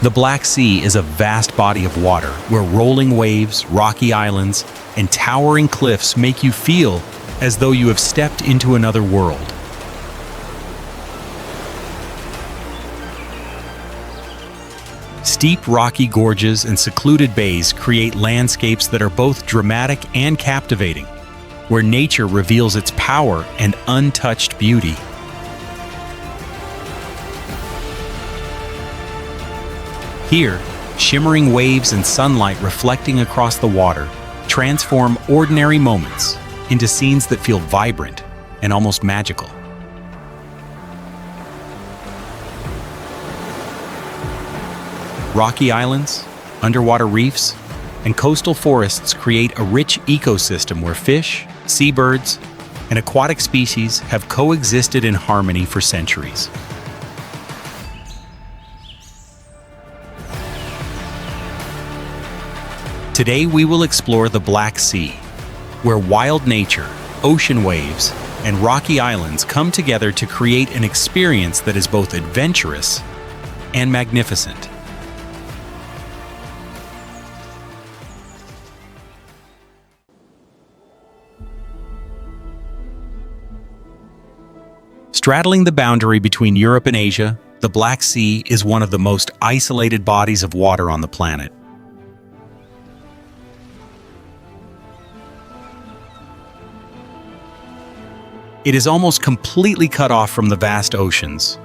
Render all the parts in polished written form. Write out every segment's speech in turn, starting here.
The Black Sea is a vast body of water where rolling waves, rocky islands, and towering cliffs make you feel as though you have stepped into another world. Steep rocky gorges and secluded bays create landscapes that are both dramatic and captivating, where nature reveals its power and untouched beauty. Here, shimmering waves and sunlight reflecting across the water transform ordinary moments into scenes that feel vibrant and almost magical. Rocky islands, underwater reefs, and coastal forests create a rich ecosystem where fish, seabirds, and aquatic species have coexisted in harmony for centuries. Today we will explore the Black Sea, where wild nature, ocean waves, and rocky islands come together to create an experience that is both adventurous and magnificent. Straddling the boundary between Europe and Asia, the Black Sea is one of the most isolated bodies of water on the planet. It is almost completely cut off from the vast oceans.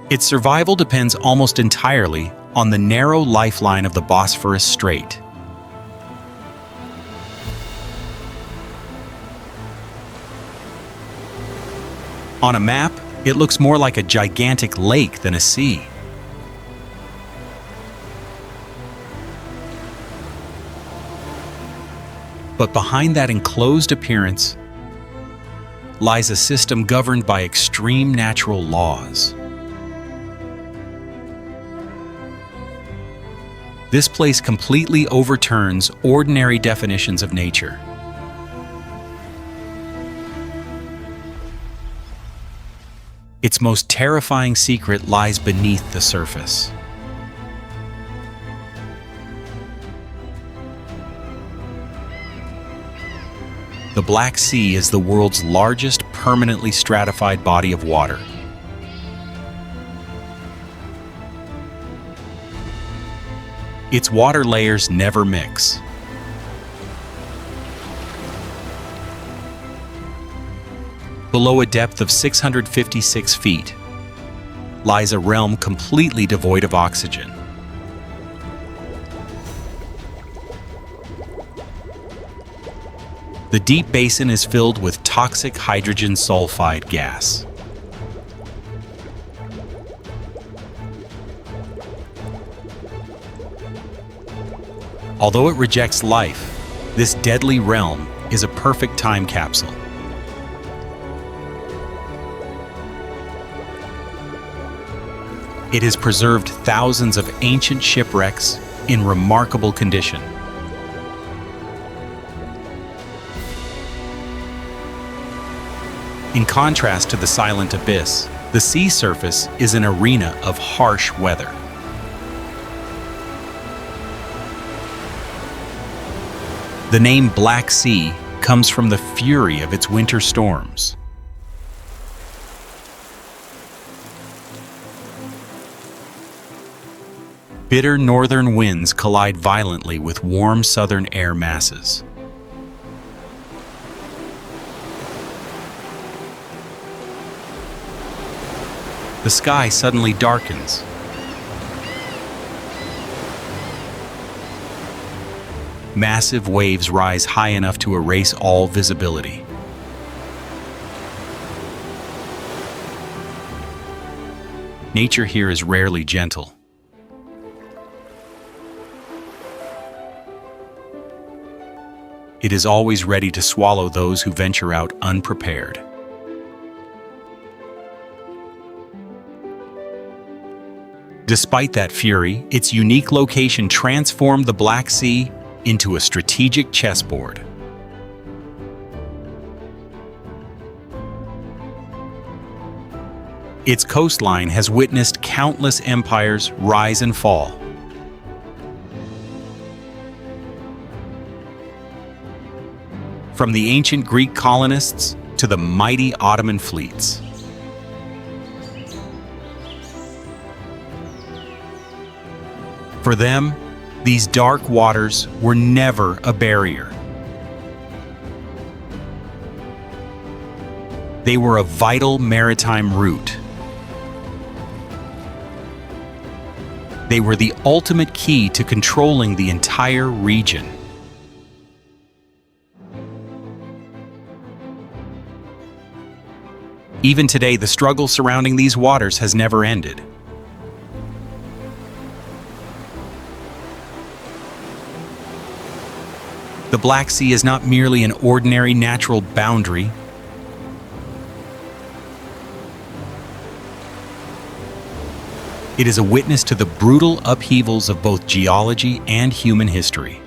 Its survival depends almost entirely on the narrow lifeline of the Bosphorus Strait. On a map, it looks more like a gigantic lake than a sea. But behind that enclosed appearance lies a system governed by extreme natural laws. This place completely overturns ordinary definitions of nature. Its most terrifying secret lies beneath the surface. The Black Sea is the world's largest permanently stratified body of water. Its water layers never mix. Below a depth of 656 feet lies a realm completely devoid of oxygen. The deep basin is filled with toxic hydrogen sulfide gas. Although it rejects life, this deadly realm is a perfect time capsule. It has preserved thousands of ancient shipwrecks in remarkable condition. In contrast to the silent abyss, the sea surface is an arena of harsh weather. The name Black Sea comes from the fury of its winter storms. Bitter northern winds collide violently with warm southern air masses. The sky suddenly darkens. Massive waves rise high enough to erase all visibility. Nature here is rarely gentle. It is always ready to swallow those who venture out unprepared. Despite that fury, its unique location transformed the Black Sea into a strategic chessboard. Its coastline has witnessed countless empires rise and fall. From the ancient Greek colonists to the mighty Ottoman fleets. For them, these dark waters were never a barrier. They were a vital maritime route. They were the ultimate key to controlling the entire region. Even today, the struggle surrounding these waters has never ended. The Black Sea is not merely an ordinary natural boundary. It is a witness to the brutal upheavals of both geology and human history.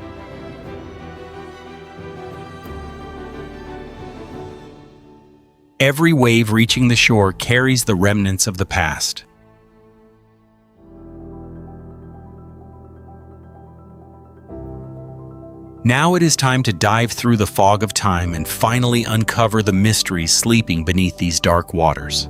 Every wave reaching the shore carries the remnants of the past. Now it is time to dive through the fog of time and finally uncover the mysteries sleeping beneath these dark waters.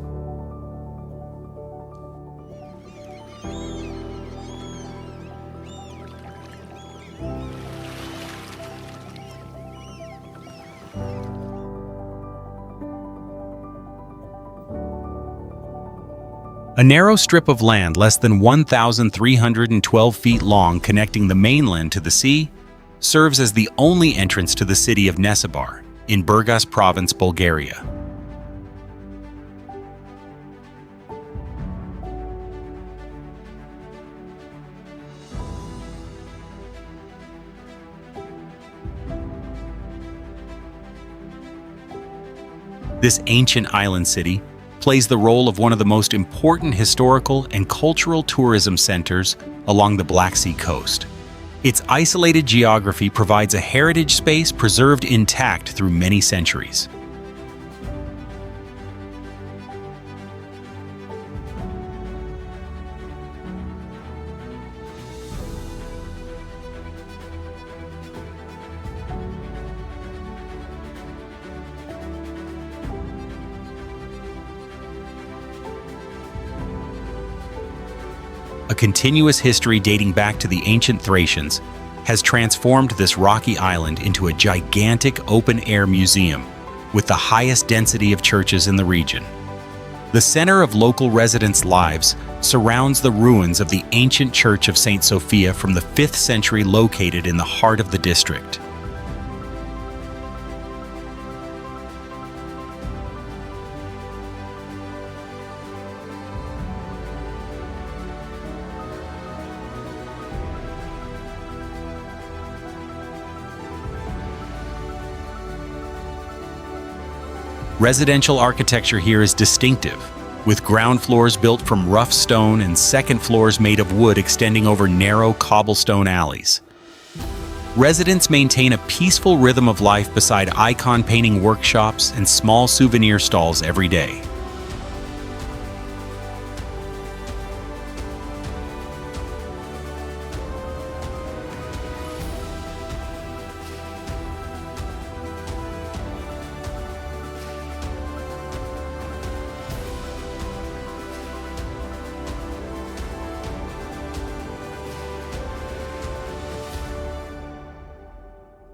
A narrow strip of land less than 1,312 feet long connecting the mainland to the sea serves as the only entrance to the city of Nessebar in Burgas province, Bulgaria. This ancient island city plays the role of one of the most important historical and cultural tourism centers along the Black Sea coast. Its isolated geography provides a heritage space preserved intact through many centuries. A continuous history dating back to the ancient Thracians has transformed this rocky island into a gigantic open-air museum with the highest density of churches in the region. The center of local residents' lives surrounds the ruins of the ancient church of St. Sophia from the 5th century located in the heart of the district. Residential architecture here is distinctive, with ground floors built from rough stone and second floors made of wood extending over narrow cobblestone alleys. Residents maintain a peaceful rhythm of life beside icon painting workshops and small souvenir stalls every day.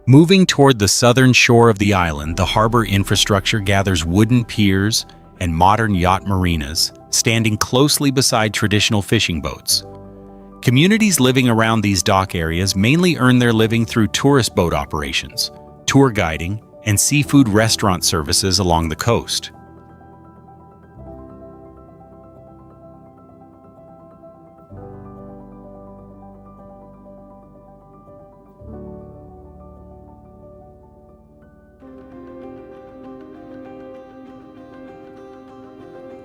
Moving toward the southern shore of the island, the harbor infrastructure gathers wooden piers and modern yacht marinas, standing closely beside traditional fishing boats. Communities living around these dock areas mainly earn their living through tourist boat operations, tour guiding, and seafood restaurant services along the coast.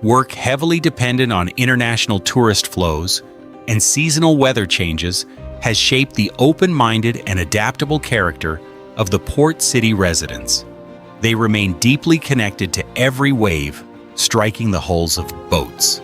Work heavily dependent on international tourist flows and seasonal weather changes has shaped the open-minded and adaptable character of the port city residents. They remain deeply connected to every wave striking the hulls of boats.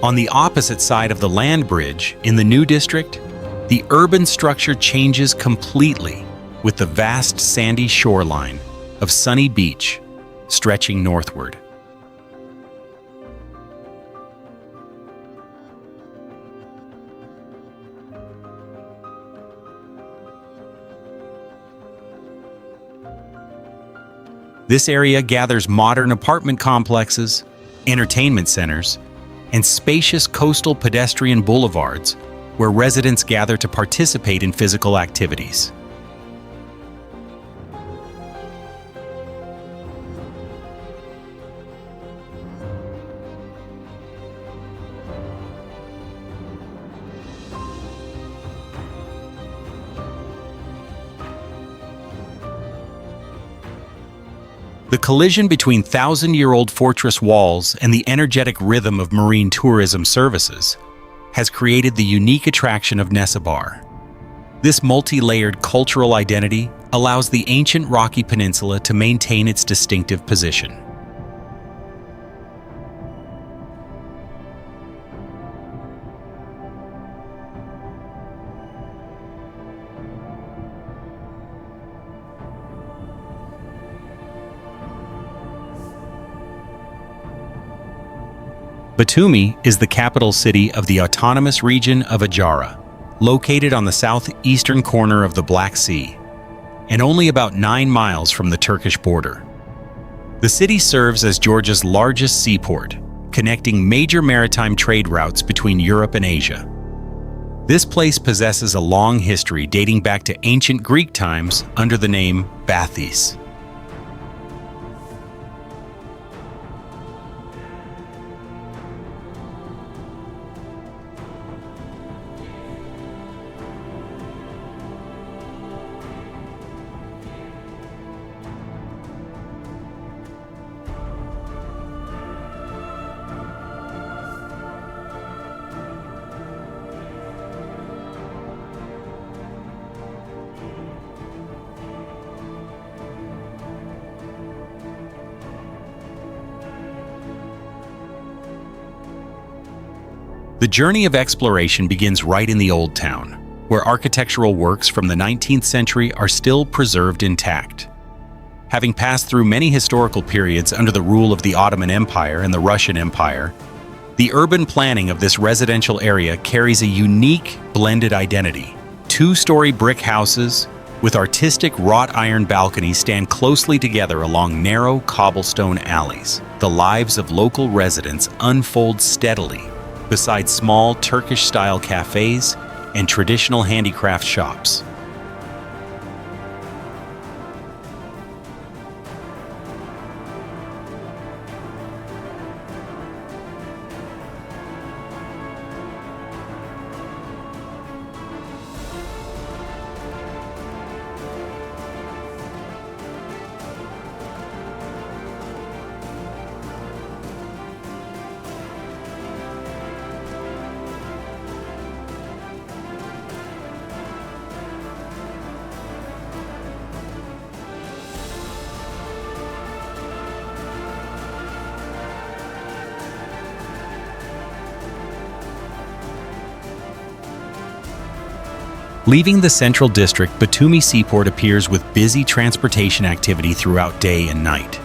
On the opposite side of the land bridge, in the new district, the urban structure changes completely with the vast sandy shoreline of Sunny Beach stretching northward. This area gathers modern apartment complexes, entertainment centers, and spacious coastal pedestrian boulevards where residents gather to participate in physical activities. The collision between thousand-year-old fortress walls and the energetic rhythm of marine tourism services has created the unique attraction of Nessebar. This multi-layered cultural identity allows the ancient rocky peninsula to maintain its distinctive position. Batumi is the capital city of the autonomous region of Adjara, located on the southeastern corner of the Black Sea, and only about 9 miles from the Turkish border. The city serves as Georgia's largest seaport, connecting major maritime trade routes between Europe and Asia. This place possesses a long history dating back to ancient Greek times under the name Bathis. The journey of exploration begins right in the Old Town, where architectural works from the 19th century are still preserved intact. Having passed through many historical periods under the rule of the Ottoman Empire and the Russian Empire, the urban planning of this residential area carries a unique blended identity. 2-story brick houses with artistic wrought iron balconies stand closely together along narrow cobblestone alleys. The lives of local residents unfold steadily beside small Turkish-style cafes and traditional handicraft shops. Leaving the central district, Batumi Seaport appears with busy transportation activity throughout day and night.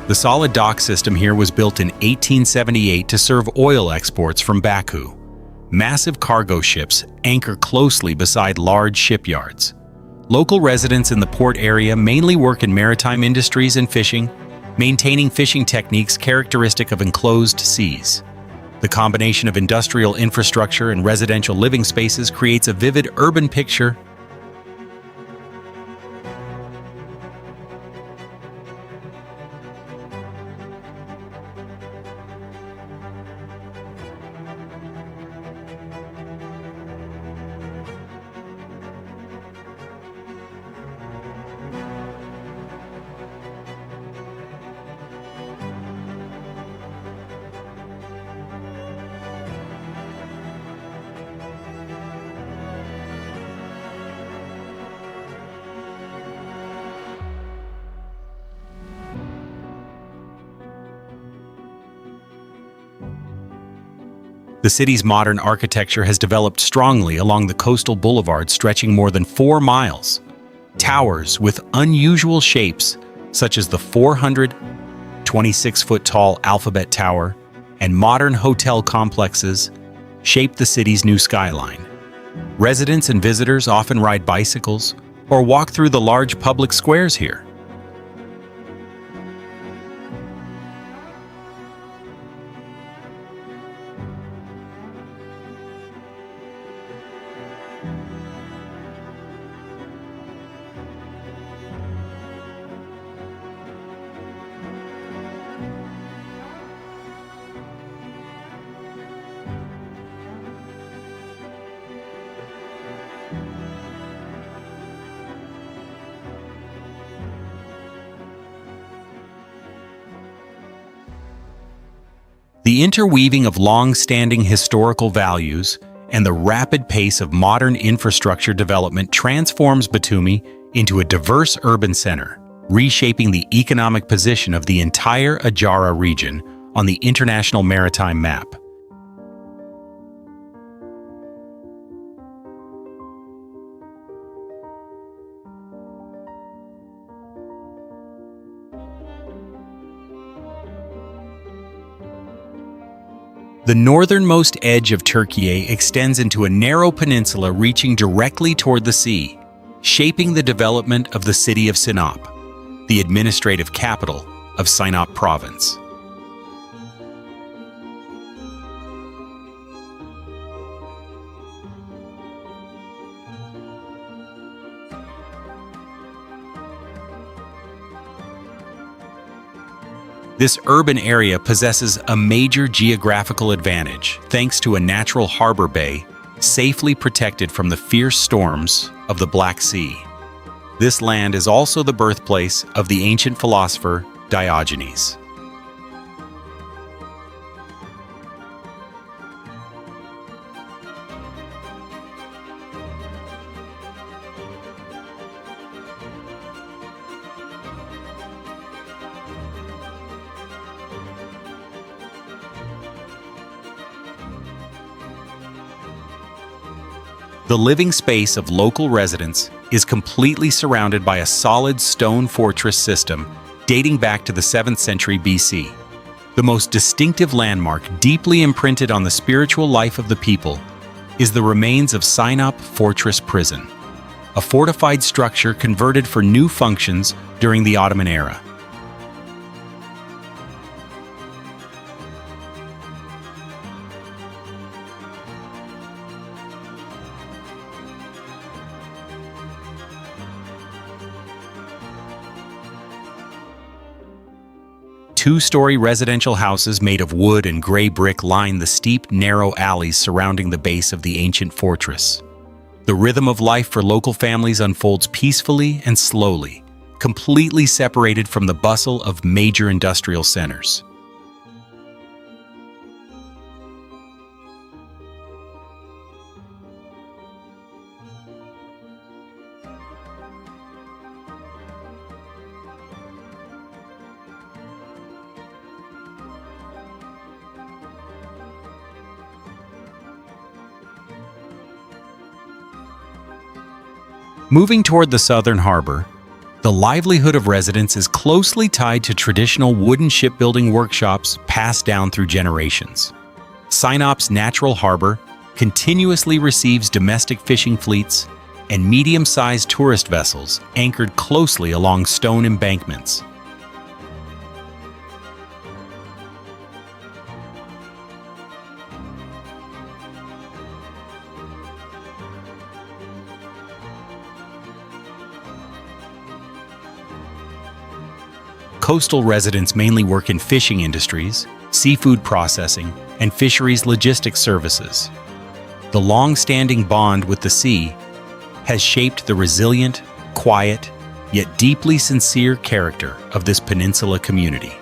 The solid dock system here was built in 1878 to serve oil exports from Baku. Massive cargo ships anchor closely beside large shipyards. Local residents in the port area mainly work in maritime industries and fishing, maintaining fishing techniques characteristic of enclosed seas. The combination of industrial infrastructure and residential living spaces creates a vivid urban picture. The city's modern architecture has developed strongly along the coastal boulevard stretching more than 4 miles. Towers with unusual shapes, such as the 426-foot-tall Alphabet Tower and modern hotel complexes, shape the city's new skyline. Residents and visitors often ride bicycles or walk through the large public squares here. The interweaving of long-standing historical values and the rapid pace of modern infrastructure development transforms Batumi into a diverse urban center, reshaping the economic position of the entire Adjara region on the international maritime map. The northernmost edge of Turkey extends into a narrow peninsula reaching directly toward the sea, shaping the development of the city of Sinop, the administrative capital of Sinop province. This urban area possesses a major geographical advantage thanks to a natural harbor bay safely protected from the fierce storms of the Black Sea. This land is also the birthplace of the ancient philosopher Diogenes. The living space of local residents is completely surrounded by a solid stone fortress system dating back to the 7th century BC. The most distinctive landmark deeply imprinted on the spiritual life of the people is the remains of Sinop Fortress Prison, a fortified structure converted for new functions during the Ottoman era. Two-story residential houses made of wood and gray brick line the steep, narrow alleys surrounding the base of the ancient fortress. The rhythm of life for local families unfolds peacefully and slowly, completely separated from the bustle of major industrial centers. Moving toward the southern harbor, the livelihood of residents is closely tied to traditional wooden shipbuilding workshops passed down through generations. Sinop's natural harbor continuously receives domestic fishing fleets and medium-sized tourist vessels anchored closely along stone embankments. Coastal residents mainly work in fishing industries, seafood processing, and fisheries logistics services. The long-standing bond with the sea has shaped the resilient, quiet, yet deeply sincere character of this peninsula community.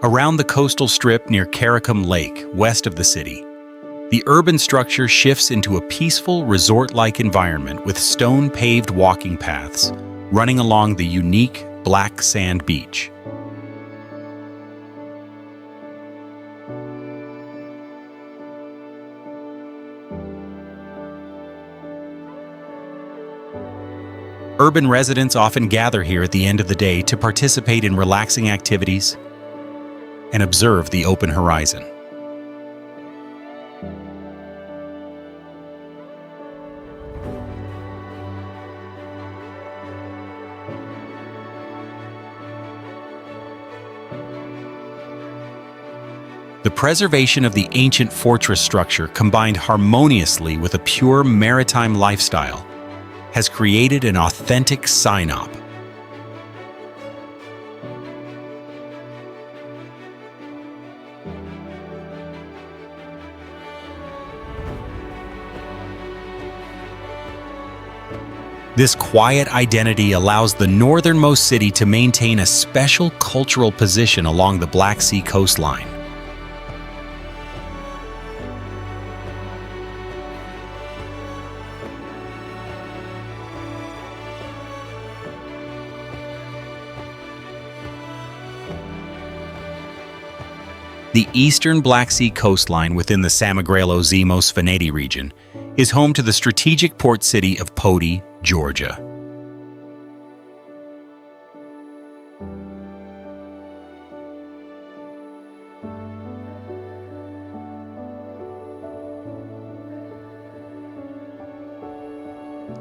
Around the coastal strip near Karakum Lake, west of the city, the urban structure shifts into a peaceful, resort-like environment with stone-paved walking paths running along the unique black sand beach. Urban residents often gather here at the end of the day to participate in relaxing activities and observe the open horizon. The preservation of the ancient fortress structure, combined harmoniously with a pure maritime lifestyle, has created an authentic Sinop. This quiet identity allows the northernmost city to maintain a special cultural position along the Black Sea coastline. The eastern Black Sea coastline within the Samegrelo-Zemo Svaneti region is home to the strategic port city of Poti, Georgia.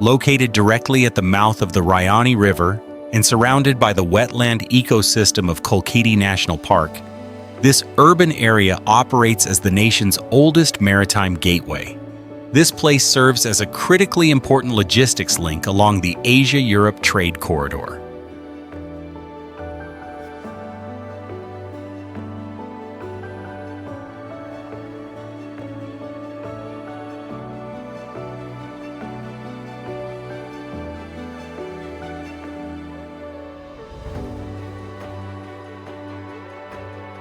Located directly at the mouth of the Rioni River and surrounded by the wetland ecosystem of Kolkheti National Park, this urban area operates as the nation's oldest maritime gateway. This place serves as a critically important logistics link along the Asia-Europe trade corridor.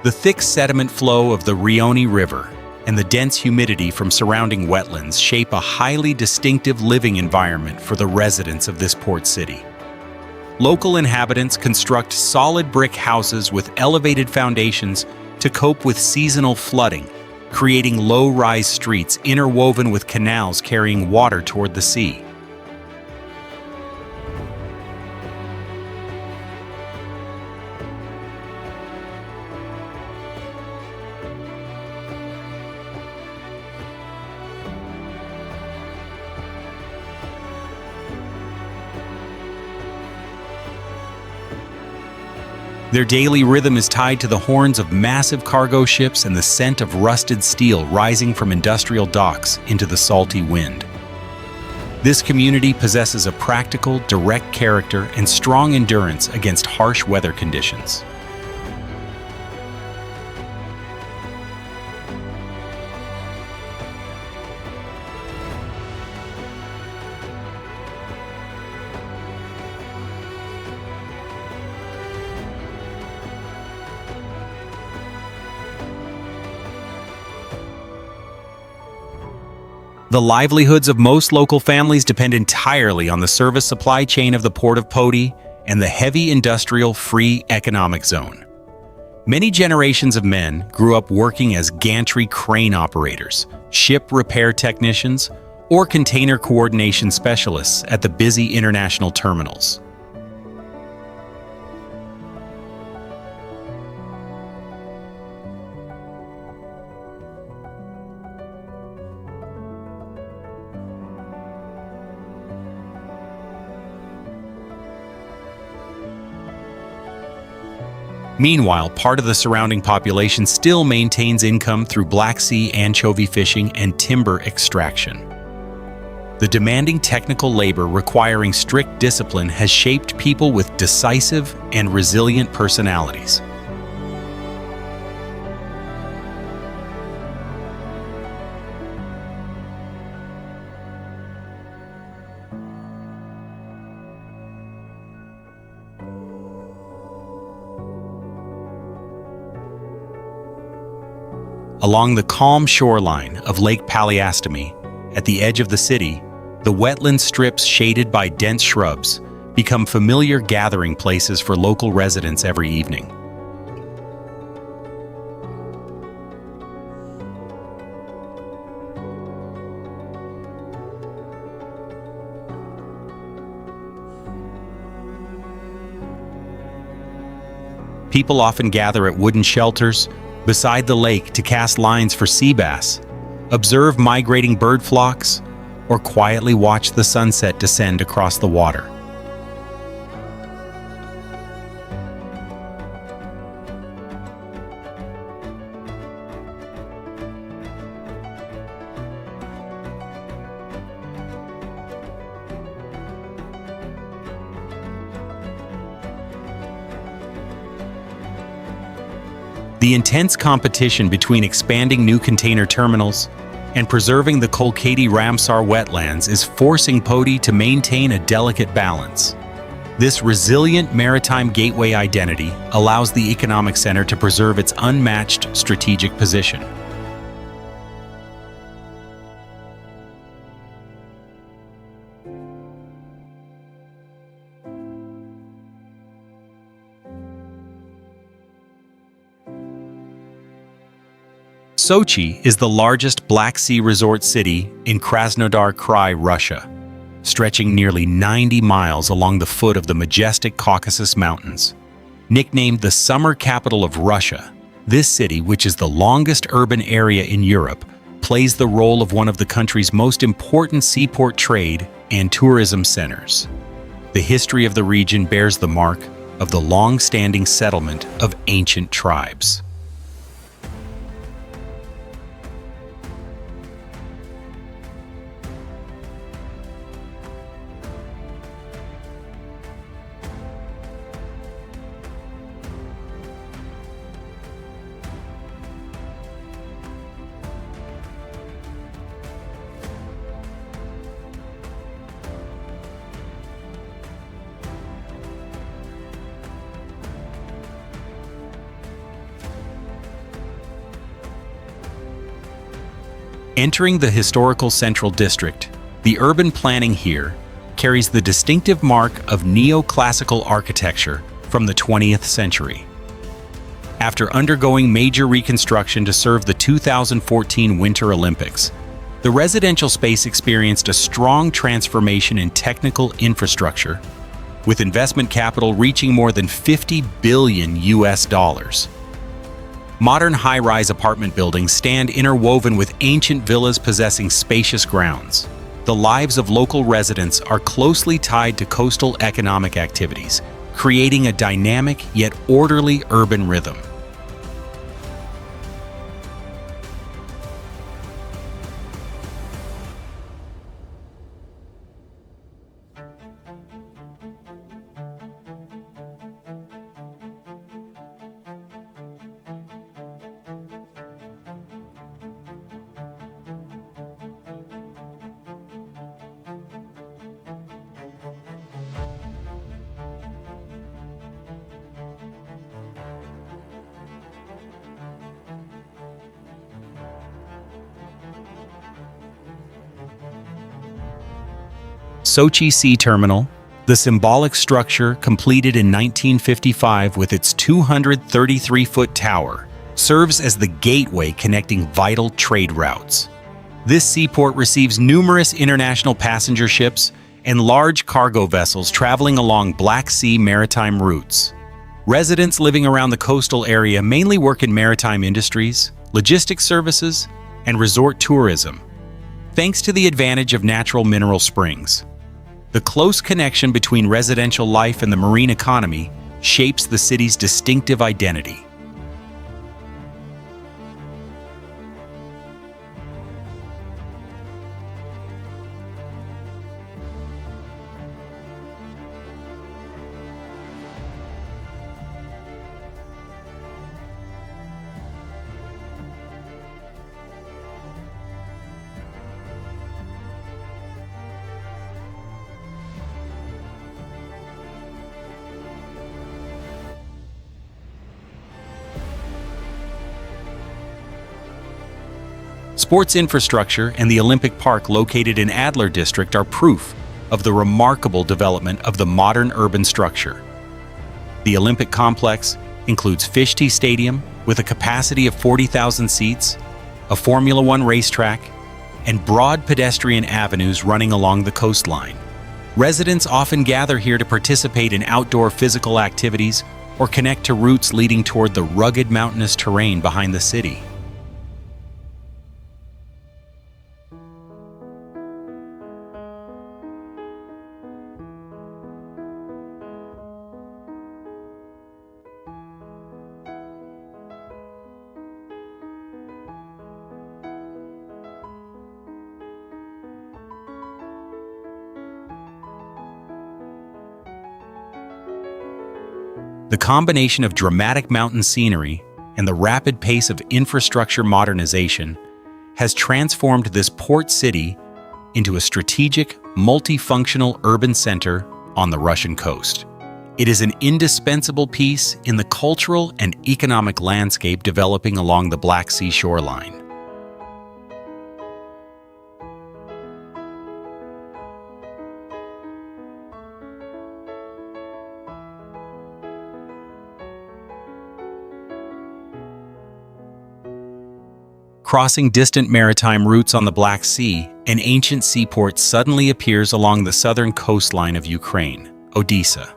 The thick sediment flow of the Rioni River and the dense humidity from surrounding wetlands shape a highly distinctive living environment for the residents of this port city. Local inhabitants construct solid brick houses with elevated foundations to cope with seasonal flooding, creating low-rise streets interwoven with canals carrying water toward the sea. Their daily rhythm is tied to the horns of massive cargo ships and the scent of rusted steel rising from industrial docks into the salty wind. This community possesses a practical, direct character and strong endurance against harsh weather conditions. The livelihoods of most local families depend entirely on the service supply chain of the port of Poti and the heavy industrial free economic zone. Many generations of men grew up working as gantry crane operators, ship repair technicians, or container coordination specialists at the busy international terminals. Meanwhile, part of the surrounding population still maintains income through Black Sea anchovy fishing and timber extraction. The demanding technical labor requiring strict discipline has shaped people with decisive and resilient personalities. Along the calm shoreline of Lake Palliastami, at the edge of the city, the wetland strips shaded by dense shrubs become familiar gathering places for local residents every evening. People often gather at wooden shelters beside the lake to cast lines for sea bass, observe migrating bird flocks, or quietly watch the sunset descend across the water. The intense competition between expanding new container terminals and preserving the Kolkheti-Ramsar wetlands is forcing Poti to maintain a delicate balance. This resilient maritime gateway identity allows the economic center to preserve its unmatched strategic position. Sochi is the largest Black Sea resort city in Krasnodar Krai, Russia, stretching nearly 90 miles along the foot of the majestic Caucasus Mountains. Nicknamed the summer capital of Russia, this city, which is the longest urban area in Europe, plays the role of one of the country's most important seaport trade and tourism centers. The history of the region bears the mark of the long-standing settlement of ancient tribes. Entering the historical Central District, the urban planning here carries the distinctive mark of neoclassical architecture from the 20th century. After undergoing major reconstruction to serve the 2014 Winter Olympics, the residential space experienced a strong transformation in technical infrastructure, with investment capital reaching more than $50 billion. Modern high-rise apartment buildings stand interwoven with ancient villas possessing spacious grounds. The lives of local residents are closely tied to coastal economic activities, creating a dynamic yet orderly urban rhythm. Sochi Sea Terminal, the symbolic structure completed in 1955 with its 233-foot tower, serves as the gateway connecting vital trade routes. This seaport receives numerous international passenger ships and large cargo vessels traveling along Black Sea maritime routes. Residents living around the coastal area mainly work in maritime industries, logistics services, and resort tourism, thanks to the advantage of natural mineral springs. The close connection between residential life and the marine economy shapes the city's distinctive identity. Sports infrastructure and the Olympic Park located in Adler district are proof of the remarkable development of the modern urban structure. The Olympic complex includes Fishti Stadium with a capacity of 40,000 seats, a Formula One racetrack, and broad pedestrian avenues running along the coastline. Residents often gather here to participate in outdoor physical activities or connect to routes leading toward the rugged mountainous terrain behind the city. The combination of dramatic mountain scenery and the rapid pace of infrastructure modernization has transformed this port city into a strategic, multifunctional urban center on the Russian coast. It is an indispensable piece in the cultural and economic landscape developing along the Black Sea shoreline. Crossing distant maritime routes on the Black Sea, an ancient seaport suddenly appears along the southern coastline of Ukraine, Odesa.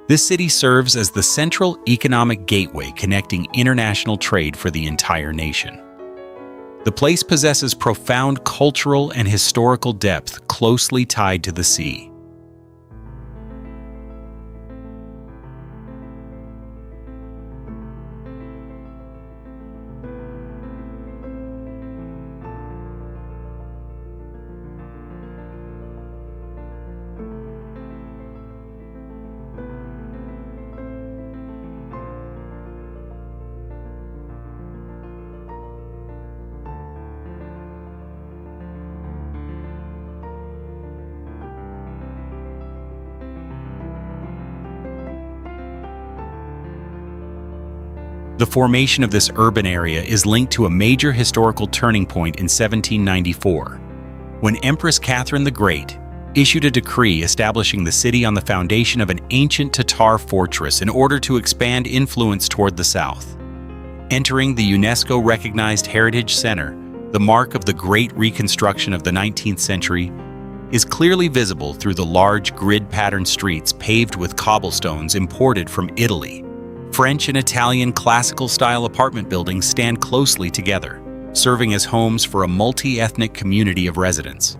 This city serves as the central economic gateway connecting international trade for the entire nation. The place possesses profound cultural and historical depth closely tied to the sea. The formation of this urban area is linked to a major historical turning point in 1794, when Empress Catherine the Great issued a decree establishing the city on the foundation of an ancient Tatar fortress in order to expand influence toward the south. Entering the UNESCO-recognized Heritage Center, the mark of the Great Reconstruction of the 19th century, is clearly visible through the large grid-patterned streets paved with cobblestones imported from Italy. French and Italian classical-style apartment buildings stand closely together, serving as homes for a multi-ethnic community of residents.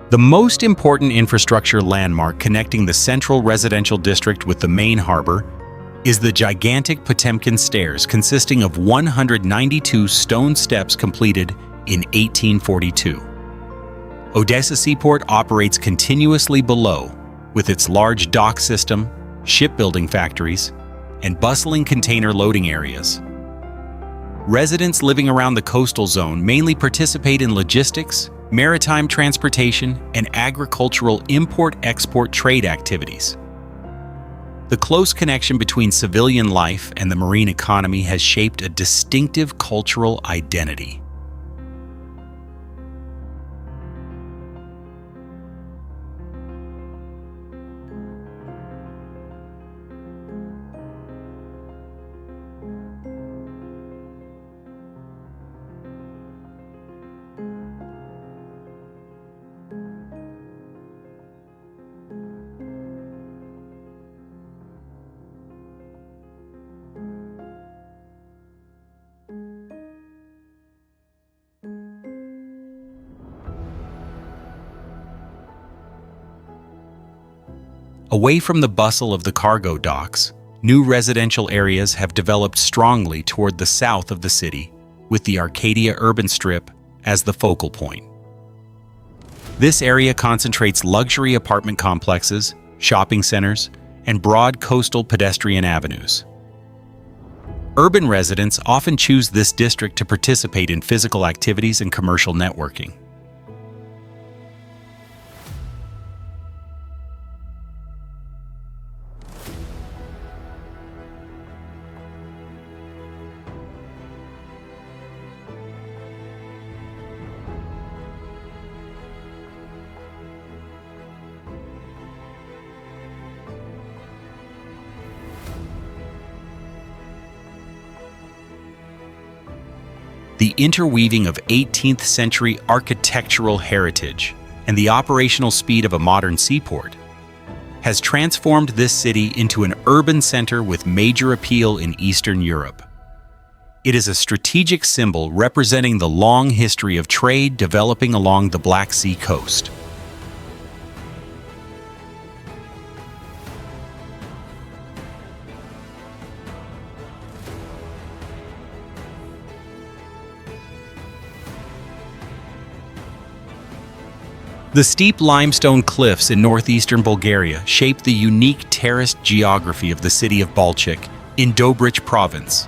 The most important infrastructure landmark connecting the central residential district with the main harbor is the gigantic Potemkin Stairs, consisting of 192 stone steps completed in 1842. Odesa Seaport operates continuously below, with its large dock system, shipbuilding factories, and bustling container loading areas. Residents living around the coastal zone mainly participate in logistics, maritime transportation, and agricultural import-export trade activities. The close connection between civilian life and the marine economy has shaped a distinctive cultural identity. Away from the bustle of the cargo docks, new residential areas have developed strongly toward the south of the city, with the Arcadia urban strip as the focal point. This area concentrates luxury apartment complexes, shopping centers, and broad coastal pedestrian avenues. Urban residents often choose this district to participate in physical activities and commercial networking. The interweaving of 18th century architectural heritage and the operational speed of a modern seaport has transformed this city into an urban center with major appeal in Eastern Europe. It is a strategic symbol representing the long history of trade developing along the Black Sea coast. The steep limestone cliffs in northeastern Bulgaria shape the unique terraced geography of the city of Balchik in Dobrich province.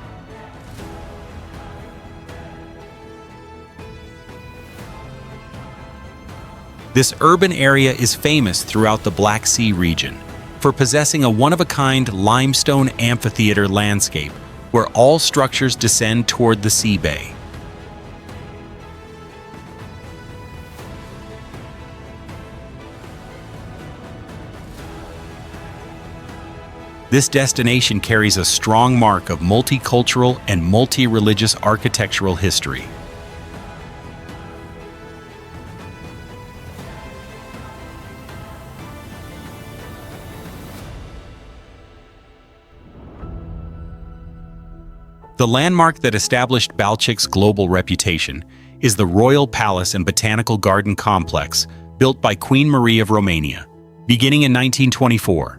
This urban area is famous throughout the Black Sea region for possessing a one-of-a-kind limestone amphitheater landscape where all structures descend toward the sea bay. This destination carries a strong mark of multicultural and multi-religious architectural history. The landmark that established Balchik's global reputation is the Royal Palace and Botanical Garden Complex, built by Queen Marie of Romania, beginning in 1924.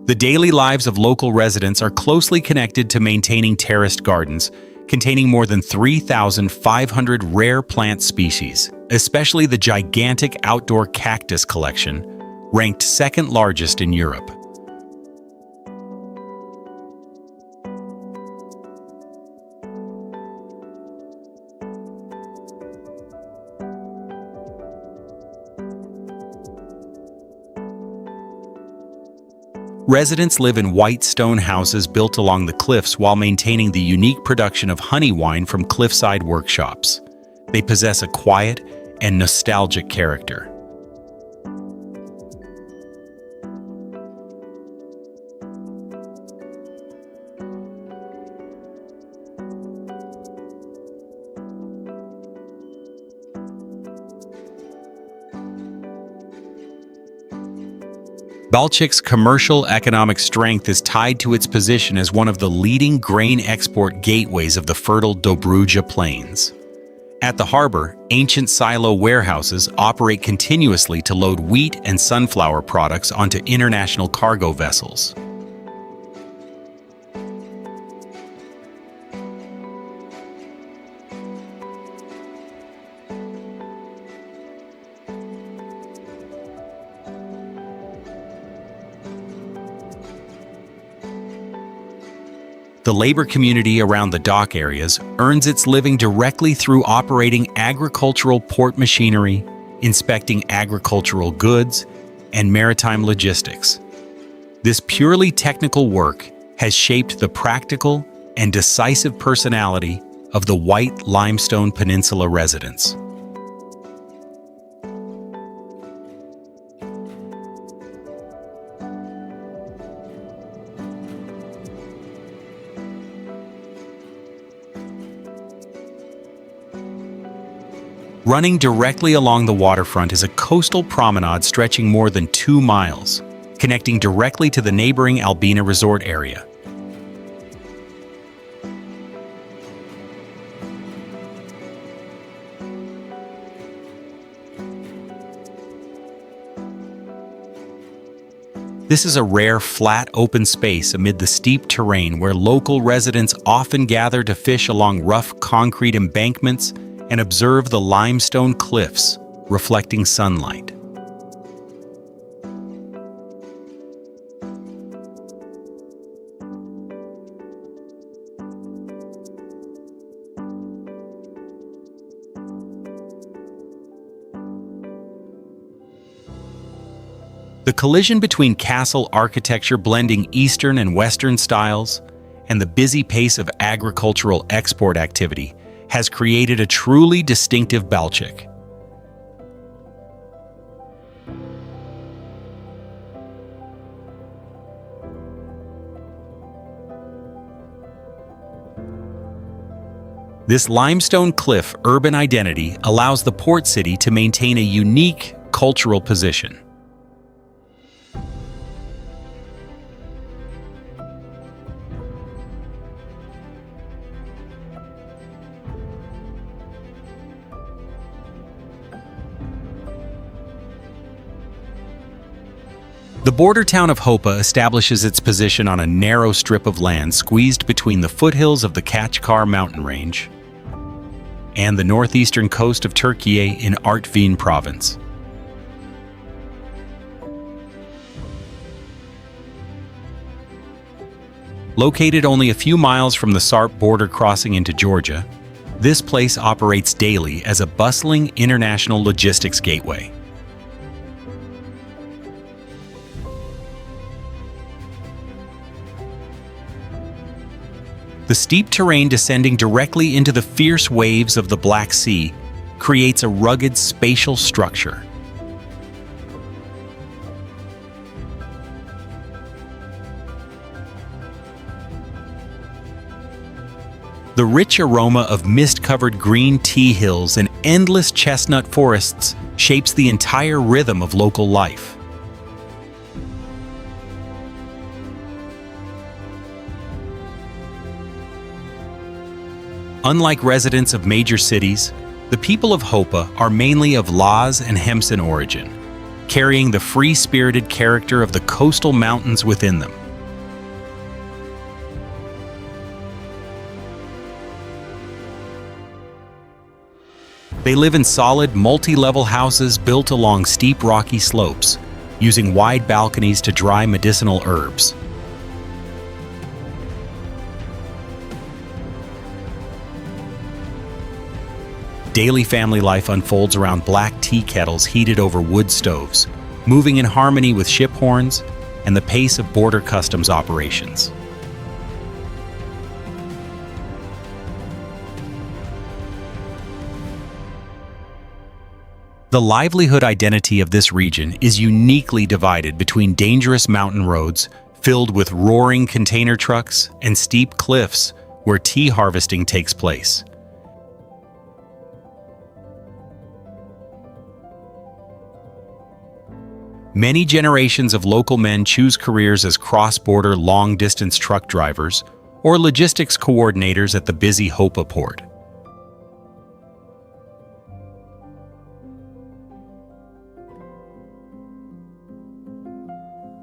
The daily lives of local residents are closely connected to maintaining terraced gardens, containing more than 3,500 rare plant species, especially the gigantic outdoor cactus collection, ranked second largest in Europe. Residents live in white stone houses built along the cliffs while maintaining the unique production of honey wine from cliffside workshops. They possess a quiet and nostalgic character. Balchik's commercial economic strength is tied to its position as one of the leading grain export gateways of the fertile Dobrich Plains. At the harbor, ancient silo warehouses operate continuously to load wheat and sunflower products onto international cargo vessels. The labor community around the dock areas earns its living directly through operating agricultural port machinery, inspecting agricultural goods, and maritime logistics. This purely technical work has shaped the practical and decisive personality of the White Limestone Peninsula residents. Running directly along the waterfront is a coastal promenade stretching more than 2 miles. connecting directly to the neighboring Albina resort area. This is a rare, flat, open space amid the steep terrain where local residents often gather to fish along rough concrete embankments and observe the limestone cliffs reflecting sunlight. The collision between castle architecture blending Eastern and Western styles and the busy pace of agricultural export activity has created a truly distinctive Balchik. This limestone cliff urban identity allows the port city to maintain a unique cultural position. The border town of Hopa establishes its position on a narrow strip of land squeezed between the foothills of the Kachkar mountain range and the northeastern coast of Turkey in Artvin province. Located only a few miles from the Sarp border crossing into Georgia, this place operates daily as a bustling international logistics gateway. The steep terrain descending directly into the fierce waves of the Black Sea creates a rugged spatial structure. The rich aroma of mist-covered green tea hills and endless chestnut forests shapes the entire rhythm of local life. Unlike residents of major cities, the people of Hopa are mainly of Laz and Hemsin origin, carrying the free-spirited character of the coastal mountains within them. They live in solid, multi-level houses built along steep rocky slopes, using wide balconies to dry medicinal herbs. Daily family life unfolds around black tea kettles heated over wood stoves, moving in harmony with ship horns and the pace of border customs operations. The livelihood identity of this region is uniquely divided between dangerous mountain roads filled with roaring container trucks and steep cliffs where tea harvesting takes place. Many generations of local men choose careers as cross-border long-distance truck drivers or logistics coordinators at the busy Hopa port.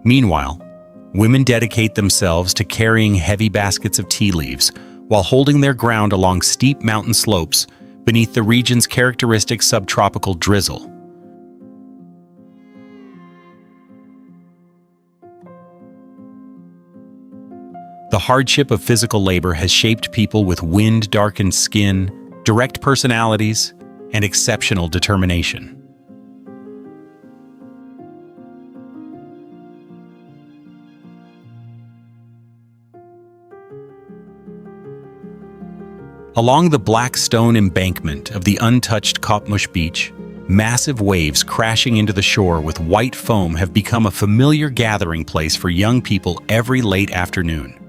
Meanwhile, women dedicate themselves to carrying heavy baskets of tea leaves while holding their ground along steep mountain slopes beneath the region's characteristic subtropical drizzle. The hardship of physical labor has shaped people with wind-darkened skin, direct personalities, and exceptional determination. Along the black stone embankment of the untouched Kopmush beach, massive waves crashing into the shore with white foam have become a familiar gathering place for young people every late afternoon.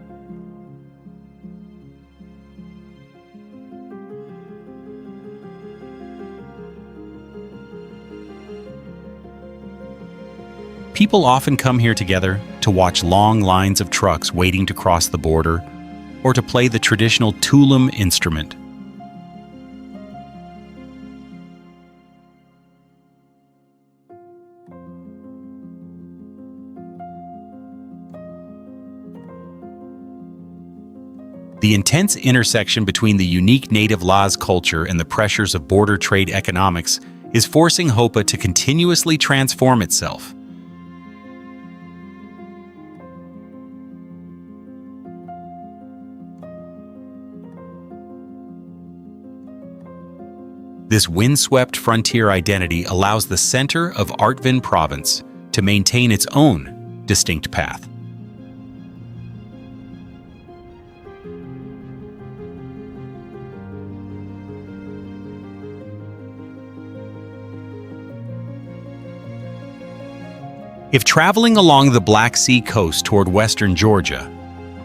People often come here together to watch long lines of trucks waiting to cross the border or to play the traditional tulum instrument. The intense intersection between the unique native Laz culture and the pressures of border trade economics is forcing Hopa to continuously transform itself. This windswept frontier identity allows the center of Artvin province to maintain its own distinct path. If traveling along the Black Sea coast toward western Georgia,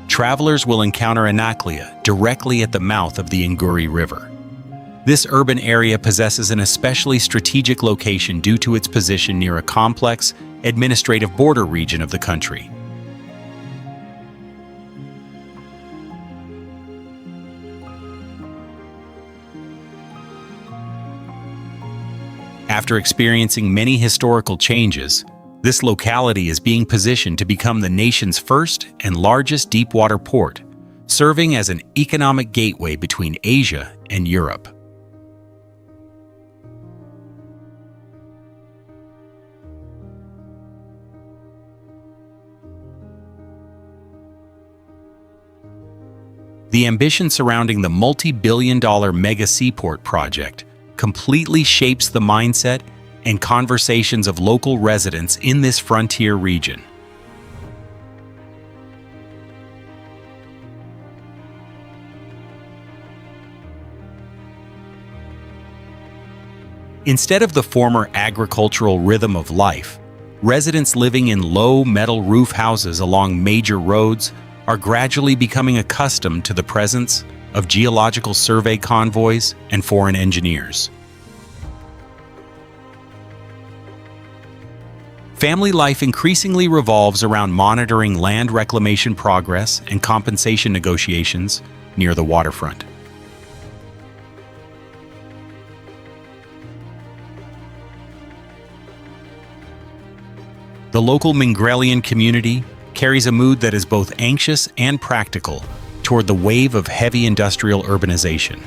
travelers will encounter Anaklia directly at the mouth of the Nguri River. This urban area possesses an especially strategic location due to its position near a complex, administrative border region of the country. After experiencing many historical changes, this locality is being positioned to become the nation's first and largest deepwater port, serving as an economic gateway between Asia and Europe. The ambition surrounding the multi-billion-dollar mega seaport project completely shapes the mindset and conversations of local residents in this frontier region. Instead of the former agricultural rhythm of life, residents living in low metal roof houses along major roads are gradually becoming accustomed to the presence of geological survey convoys and foreign engineers. Family life increasingly revolves around monitoring land reclamation progress and compensation negotiations near the waterfront. The local Mingrelia community carries a mood that is both anxious and practical toward the wave of heavy industrial urbanization.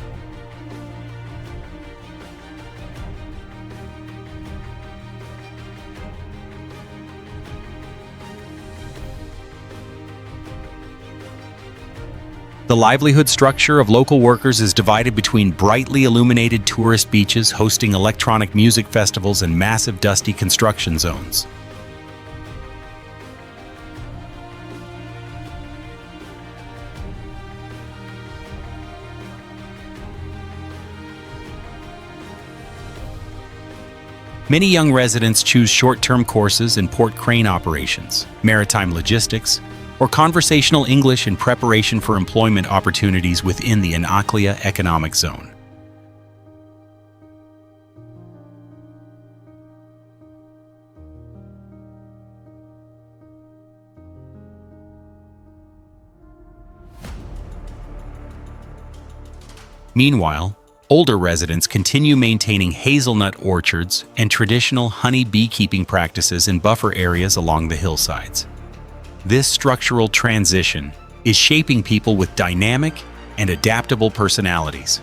The livelihood structure of local workers is divided between brightly illuminated tourist beaches hosting electronic music festivals and massive dusty construction zones. Many young residents choose short-term courses in port crane operations, maritime logistics, or conversational English in preparation for employment opportunities within the Anaklia economic zone. Meanwhile, older residents continue maintaining hazelnut orchards and traditional honey beekeeping practices in buffer areas along the hillsides. This structural transition is shaping people with dynamic and adaptable personalities.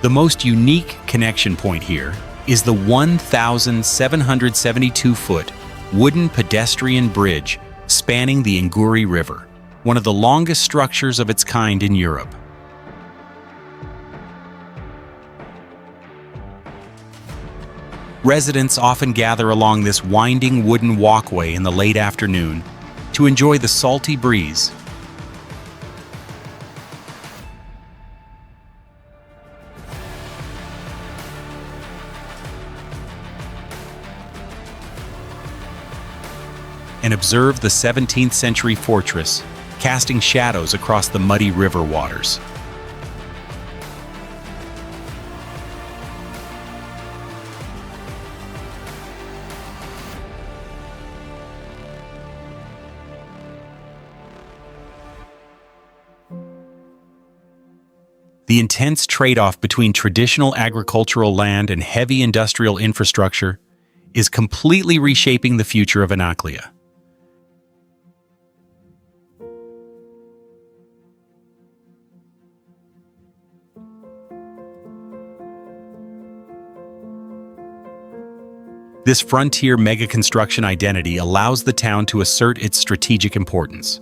The most unique connection point here is the 1,772-foot wooden pedestrian bridge spanning the Nguri River, one of the longest structures of its kind in Europe. Residents often gather along this winding wooden walkway in the late afternoon to enjoy the salty breeze. and observe the 17th century fortress, casting shadows across the muddy river waters. The intense trade-off between traditional agricultural land and heavy industrial infrastructure is completely reshaping the future of Anaklia. This frontier mega-construction identity allows the town to assert its strategic importance.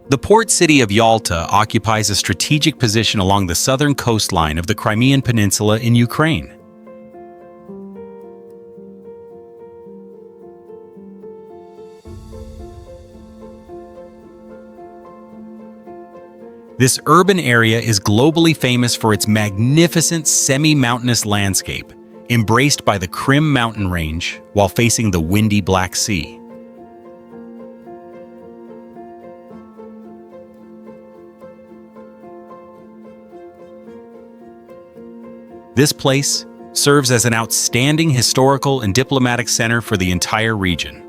The port city of Yalta occupies a strategic position along the southern coastline of the Crimean Peninsula in Ukraine. This urban area is globally famous for its magnificent semi-mountainous landscape, embraced by the Krim mountain range while facing the windy Black Sea. This place serves as an outstanding historical and diplomatic center for the entire region.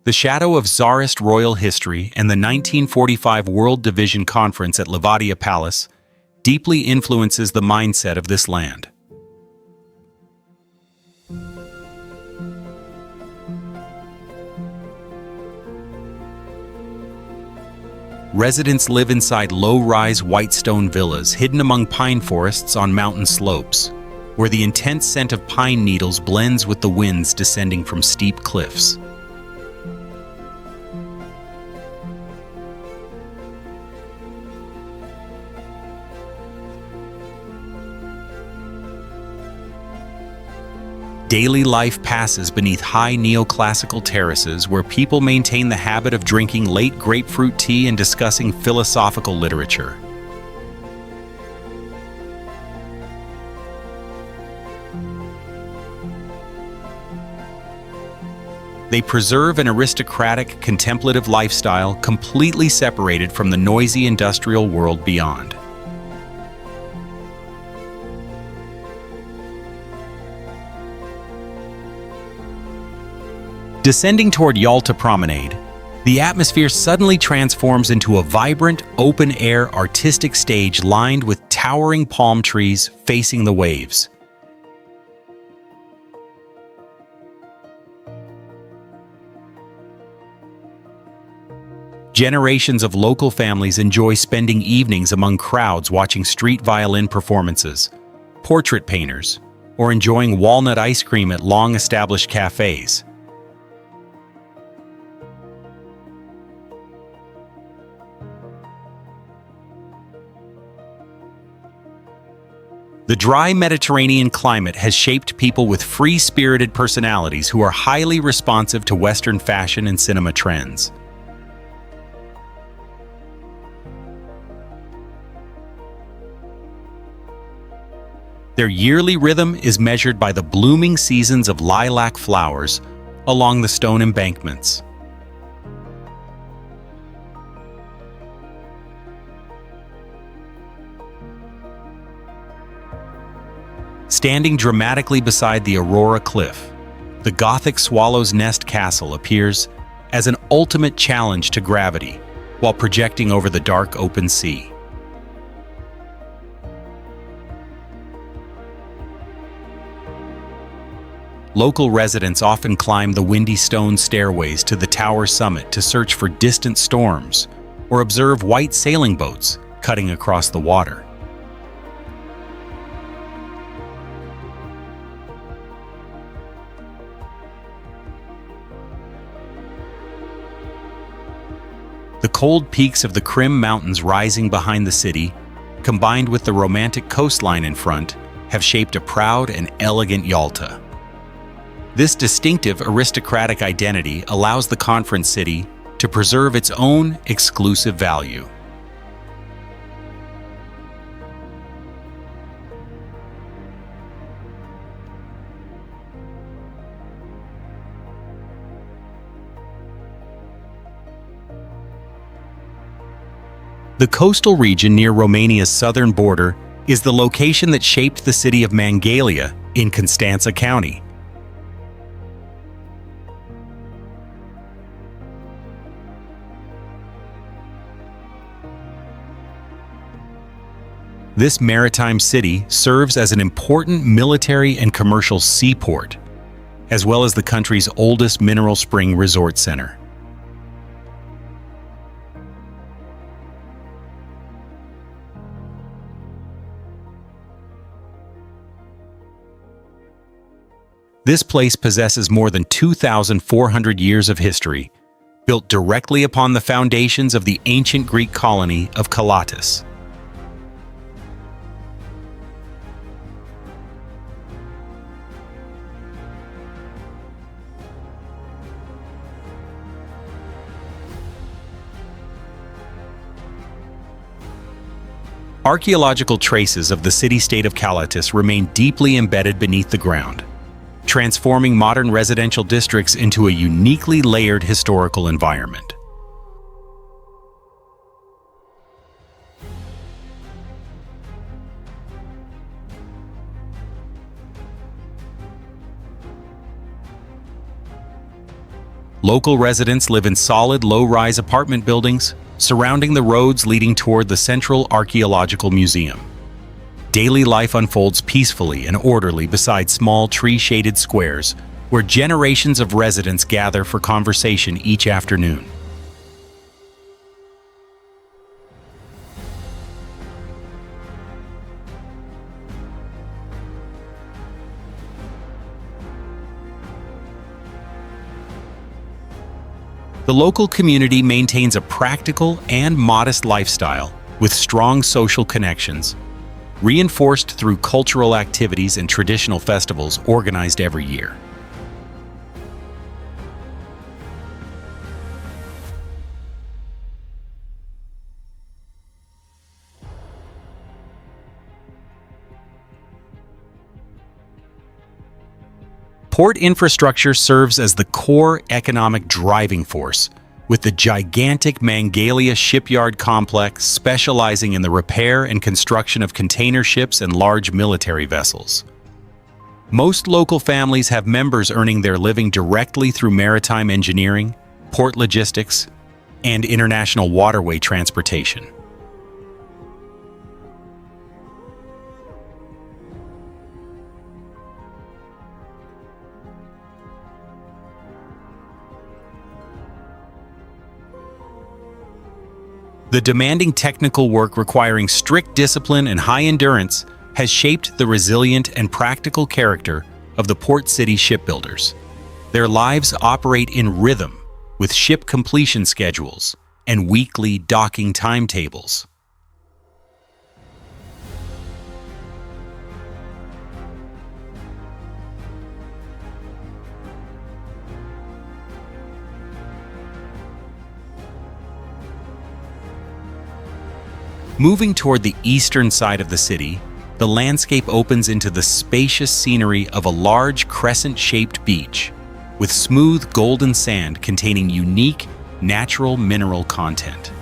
The shadow of Tsarist royal history and the 1945 World Division Conference at Livadia Palace deeply influences the mindset of this land. Residents live inside low-rise white stone villas hidden among pine forests on mountain slopes, where the intense scent of pine needles blends with the winds descending from steep cliffs. Daily life passes beneath high neoclassical terraces where people maintain the habit of drinking late grapefruit tea and discussing philosophical literature. They preserve an aristocratic, contemplative lifestyle completely separated from the noisy industrial world beyond. Descending toward Yalta Promenade, the atmosphere suddenly transforms into a vibrant, open-air artistic stage lined with towering palm trees facing the waves. Generations of local families enjoy spending evenings among crowds watching street violin performances, portrait painters, or enjoying walnut ice cream at long-established cafes. The dry Mediterranean climate has shaped people with free-spirited personalities who are highly responsive to Western fashion and cinema trends. Their yearly rhythm is measured by the blooming seasons of lilac flowers along the stone embankments. Standing dramatically beside the Aurora Cliff, the Gothic Swallow's Nest Castle appears as an ultimate challenge to gravity while projecting over the dark open sea. Local residents often climb the windy stone stairways to the tower summit to search for distant storms or observe white sailing boats cutting across the water. The cold peaks of the Krim Mountains rising behind the city combined with the romantic coastline in front, have shaped a proud and elegant Yalta. This distinctive aristocratic identity allows the conference city to preserve its own exclusive value. The coastal region near Romania's southern border is the location that shaped the city of Mangalia in Constanța County. This maritime city serves as an important military and commercial seaport, as well as the country's oldest mineral spring resort center. This place possesses more than 2,400 years of history, built directly upon the foundations of the ancient Greek colony of Calatis. Archaeological traces of the city-state of Calatis remain deeply embedded beneath the ground, transforming modern residential districts into a uniquely layered historical environment. Local residents live in solid, low-rise apartment buildings surrounding the roads leading toward the Central Archaeological Museum. Daily life unfolds peacefully and orderly beside small tree-shaded squares where generations of residents gather for conversation each afternoon. The local community maintains a practical and modest lifestyle with strong social connections, reinforced through cultural activities and traditional festivals organized every year. Port infrastructure serves as the core economic driving force, with the gigantic Mangalia shipyard complex specializing in the repair and construction of container ships and large military vessels. Most local families have members earning their living directly through maritime engineering, port logistics, and international waterway transportation. The demanding technical work requiring strict discipline and high endurance has shaped the resilient and practical character of the port city shipbuilders. Their lives operate in rhythm, with ship completion schedules and weekly docking timetables. Moving toward the eastern side of the city, the landscape opens into the spacious scenery of a large crescent-shaped beach, with smooth golden sand containing unique natural mineral content.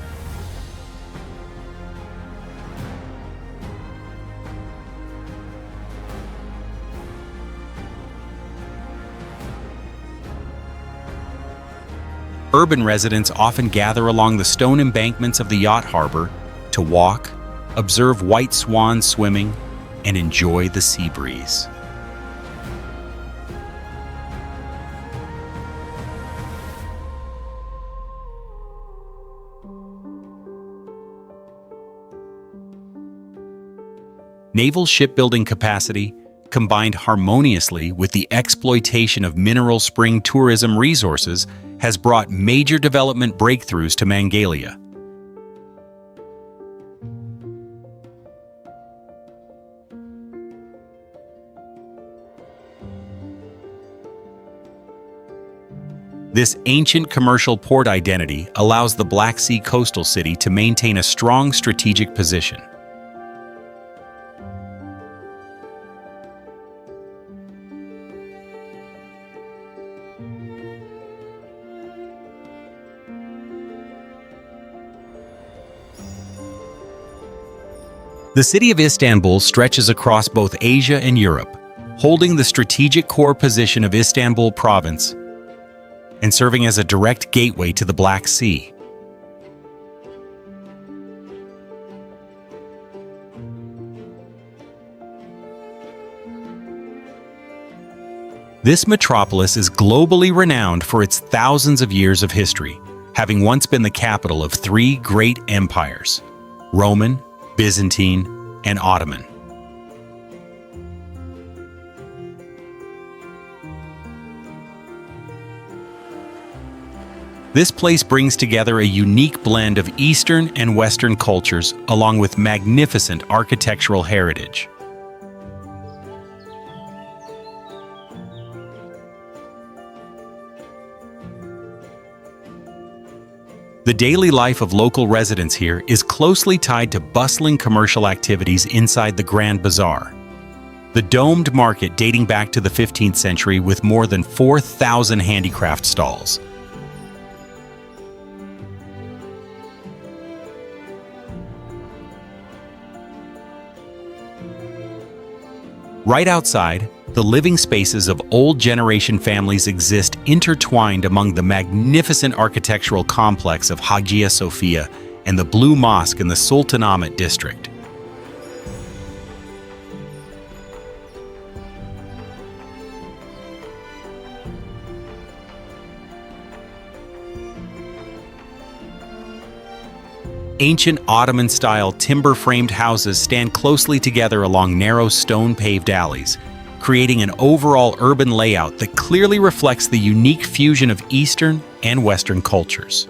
Urban residents often gather along the stone embankments of the yacht harbor to walk, observe white swans swimming, and enjoy the sea breeze. Naval shipbuilding capacity, combined harmoniously with the exploitation of mineral spring tourism resources, has brought major development breakthroughs to Mangalia. This ancient commercial port identity allows the Black Sea coastal city to maintain a strong strategic position. The city of Istanbul stretches across both Asia and Europe, holding the strategic core position of Istanbul province and serving as a direct gateway to the Black Sea. This metropolis is globally renowned for its thousands of years of history, having once been the capital of three great empires: Roman, Byzantine, and Ottoman. This place brings together a unique blend of Eastern and Western cultures, along with magnificent architectural heritage. The daily life of local residents here is closely tied to bustling commercial activities inside the Grand Bazaar, the domed market dating back to the 15th century with more than 4,000 handicraft stalls. Right outside, the living spaces of old generation families exist intertwined among the magnificent architectural complex of Hagia Sophia and the Blue Mosque in the Sultanahmet district. Ancient Ottoman-style timber-framed houses stand closely together along narrow stone-paved alleys, creating an overall urban layout that clearly reflects the unique fusion of Eastern and Western cultures.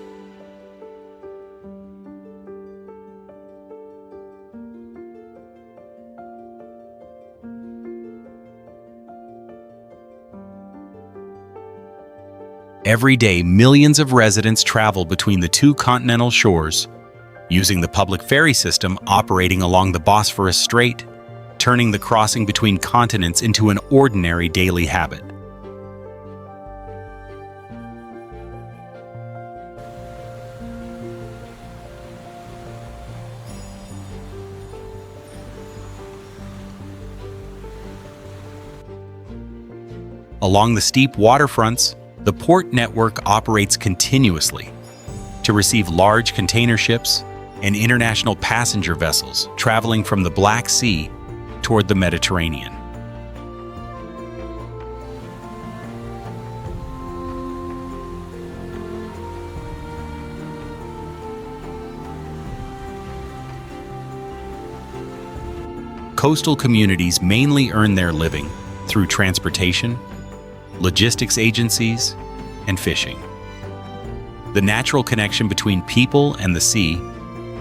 Every day, millions of residents travel between the two continental shores, using the public ferry system operating along the Bosphorus Strait, turning the crossing between continents into an ordinary daily habit. Along the steep waterfronts, the port network operates continuously to receive large container ships and international passenger vessels traveling from the Black Sea toward the Mediterranean. Coastal communities mainly earn their living through transportation, logistics agencies, and fishing. The natural connection between people and the sea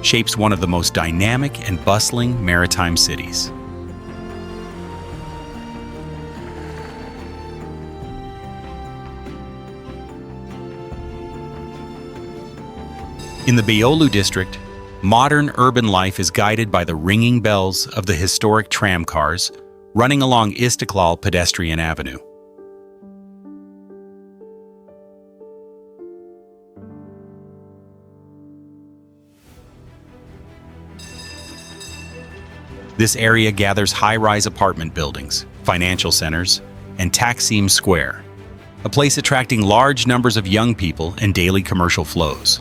shapes one of the most dynamic and bustling maritime cities. In the Beyoğlu district, modern urban life is guided by the ringing bells of the historic tram cars running along Istiklal Pedestrian Avenue. This area gathers high-rise apartment buildings, financial centers, and Taksim Square, a place attracting large numbers of young people and daily commercial flows.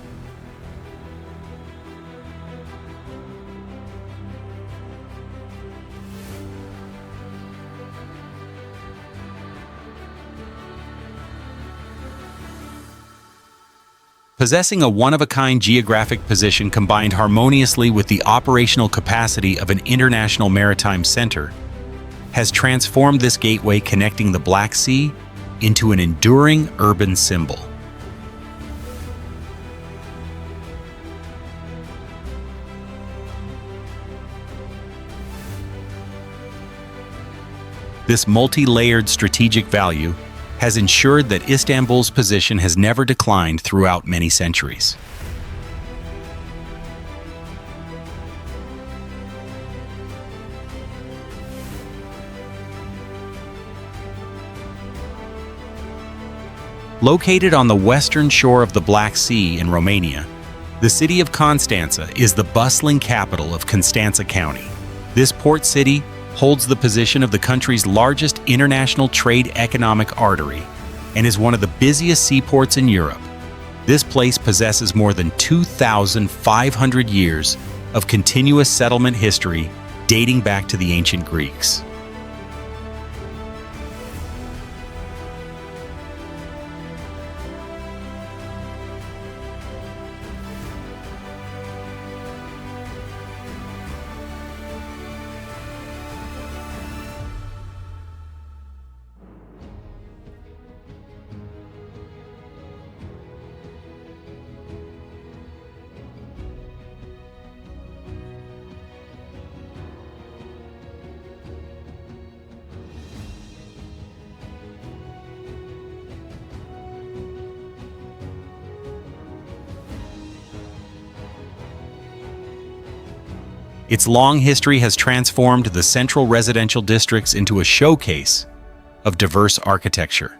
Possessing a one-of-a-kind geographic position combined harmoniously with the operational capacity of an international maritime center has transformed this gateway connecting the Black Sea into an enduring urban symbol. This multi-layered strategic value has ensured that Istanbul's position has never declined throughout many centuries. Located on the western shore of the Black Sea in Romania, the city of Constanța is the bustling capital of Constanța County. This port city holds the position of the country's largest international trade economic artery and is one of the busiest seaports in Europe. This place possesses more than 2,500 years of continuous settlement history dating back to the ancient Greeks. Its long history has transformed the central residential districts into a showcase of diverse architecture.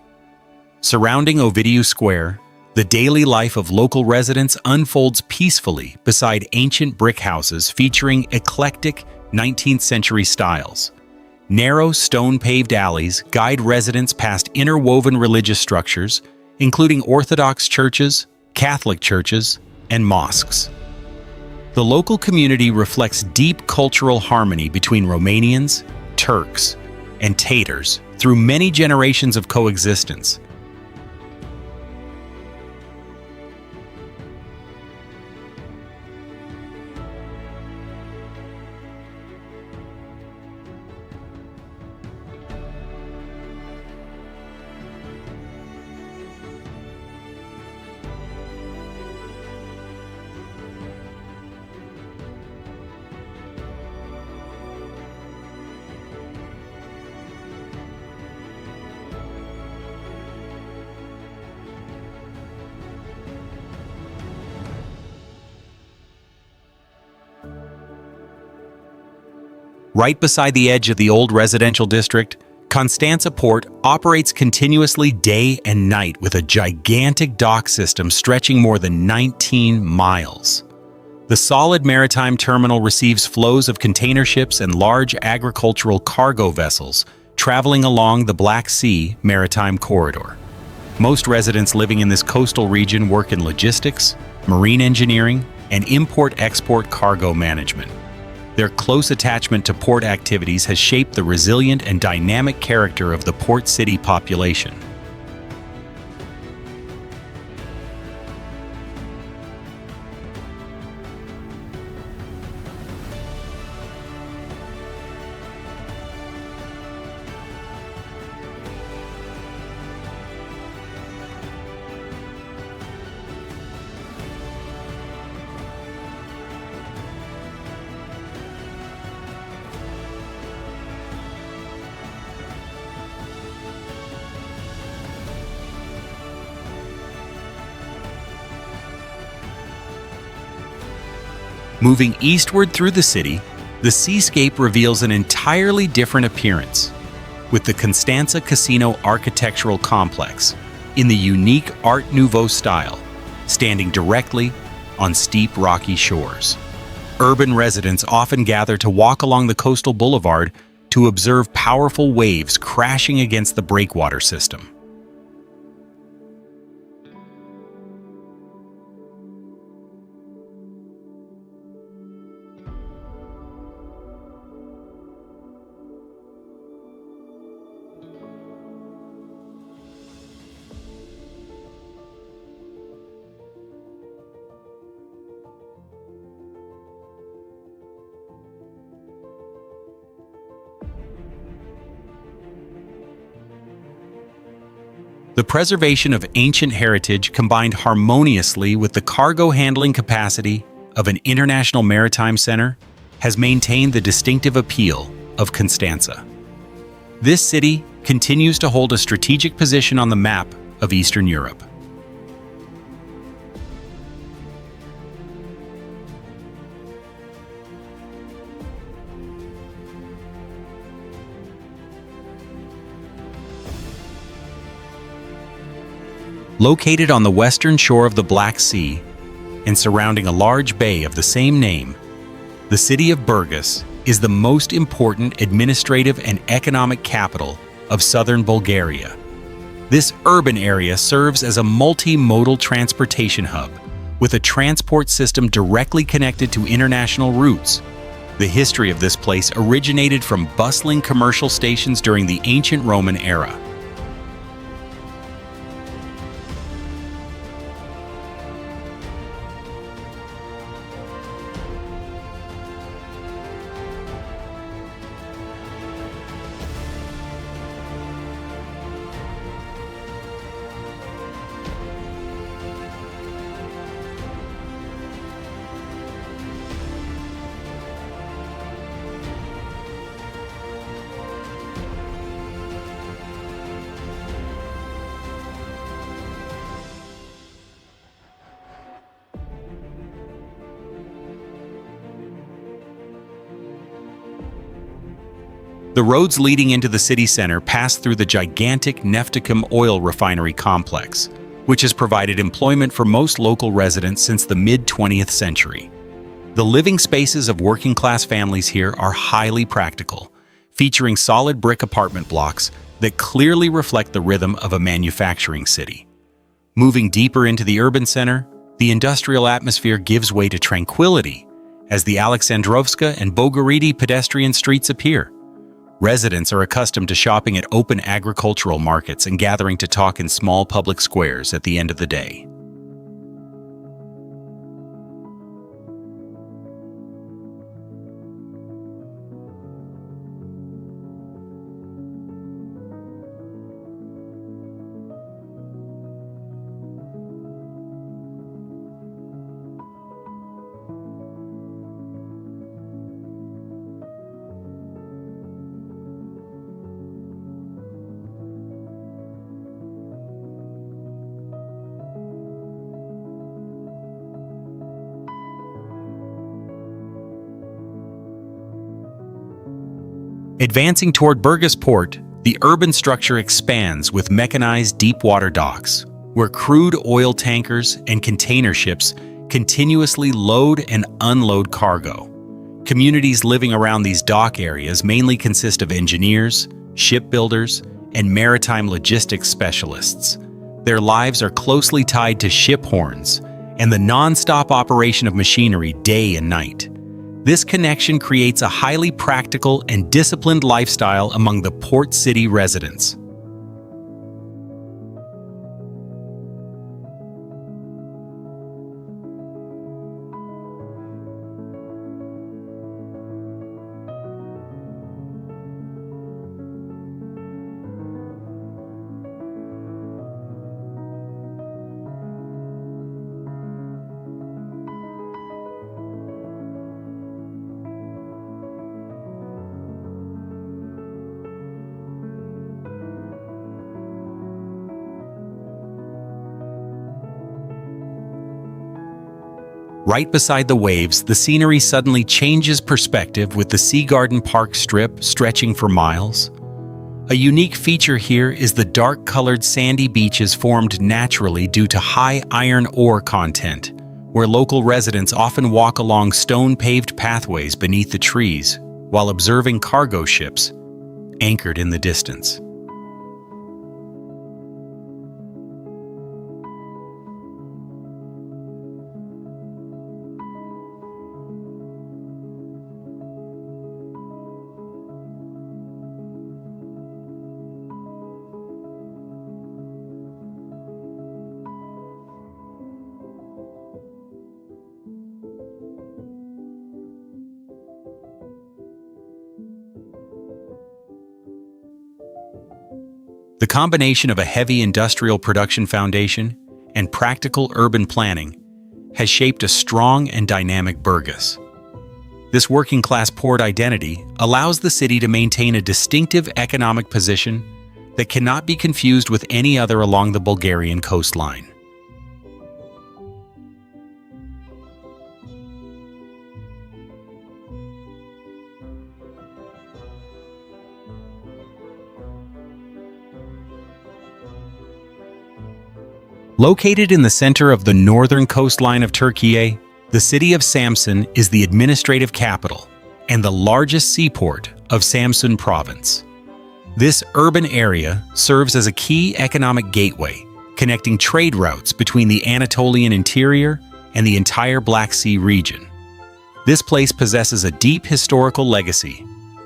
Surrounding Ovidiu Square, the daily life of local residents unfolds peacefully beside ancient brick houses featuring eclectic 19th century styles. Narrow stone-paved alleys guide residents past interwoven religious structures, including Orthodox churches, Catholic churches, and mosques. The local community reflects deep cultural harmony between Romanians, Turks, and Tatars through many generations of coexistence. Right beside the edge of the old residential district, Constanța Port operates continuously day and night with a gigantic dock system stretching more than 19 miles. The solid maritime terminal receives flows of container ships and large agricultural cargo vessels traveling along the Black Sea maritime corridor. Most residents living in this coastal region work in logistics, marine engineering, and import-export cargo management. Their close attachment to port activities has shaped the resilient and dynamic character of the port city population. Moving eastward through the city, the seascape reveals an entirely different appearance, with the Constanța Casino architectural complex in the unique Art Nouveau style, standing directly on steep rocky shores. Urban residents often gather to walk along the coastal boulevard to observe powerful waves crashing against the breakwater system. The preservation of ancient heritage combined harmoniously with the cargo handling capacity of an international maritime center has maintained the distinctive appeal of Constanța. This city continues to hold a strategic position on the map of Eastern Europe. Located on the western shore of the Black Sea and surrounding a large bay of the same name, the city of Burgas is the most important administrative and economic capital of southern Bulgaria. This urban area serves as a multimodal transportation hub with a transport system directly connected to international routes. The history of this place originated from bustling commercial stations during the ancient Roman era. The roads leading into the city center pass through the gigantic Neftekim oil refinery complex, which has provided employment for most local residents since the mid-20th century. The living spaces of working-class families here are highly practical, featuring solid brick apartment blocks that clearly reflect the rhythm of a manufacturing city. Moving deeper into the urban center, the industrial atmosphere gives way to tranquility as the Alexandrovska and Bogoridi pedestrian streets appear. Residents are accustomed to shopping at open agricultural markets and gathering to talk in small public squares at the end of the day. Advancing toward Burgas port, the urban structure expands with mechanized deep-water docks, where crude oil tankers and container ships continuously load and unload cargo. Communities living around these dock areas mainly consist of engineers, shipbuilders, and maritime logistics specialists. Their lives are closely tied to ship horns and the non-stop operation of machinery day and night. This connection creates a highly practical and disciplined lifestyle among the port city residents. Right beside the waves, the scenery suddenly changes perspective with the Sea Garden Park strip stretching for miles. A unique feature here is the dark-colored sandy beaches formed naturally due to high iron ore content, where local residents often walk along stone-paved pathways beneath the trees while observing cargo ships anchored in the distance. The combination of a heavy industrial production foundation and practical urban planning has shaped a strong and dynamic Burgas. This working-class port identity allows the city to maintain a distinctive economic position that cannot be confused with any other along the Bulgarian coastline. Located in the center of the northern coastline of Turkey, the city of Samsun is the administrative capital and the largest seaport of Samsun province. This urban area serves as a key economic gateway, connecting trade routes between the Anatolian interior and the entire Black Sea region. This place possesses a deep historical legacy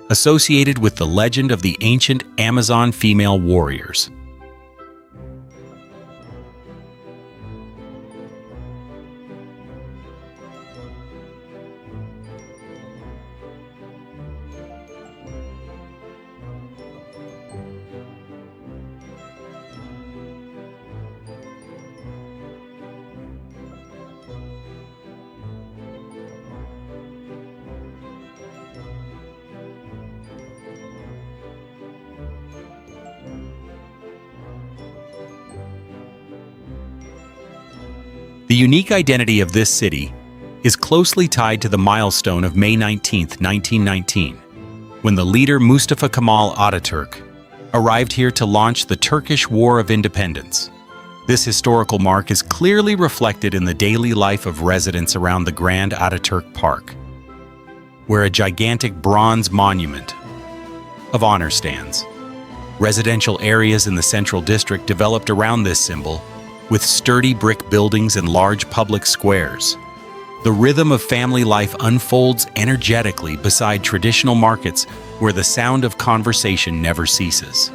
associated with the legend of the ancient Amazon female warriors. The unique identity of this city is closely tied to the milestone of May 19, 1919, when the leader Mustafa Kemal Ataturk arrived here to launch the Turkish War of Independence. This historical mark is clearly reflected in the daily life of residents around the Grand Ataturk Park, where a gigantic bronze monument of honor stands. Residential areas in the central district developed around this symbol, with sturdy brick buildings and large public squares. The rhythm of family life unfolds energetically beside traditional markets where the sound of conversation never ceases.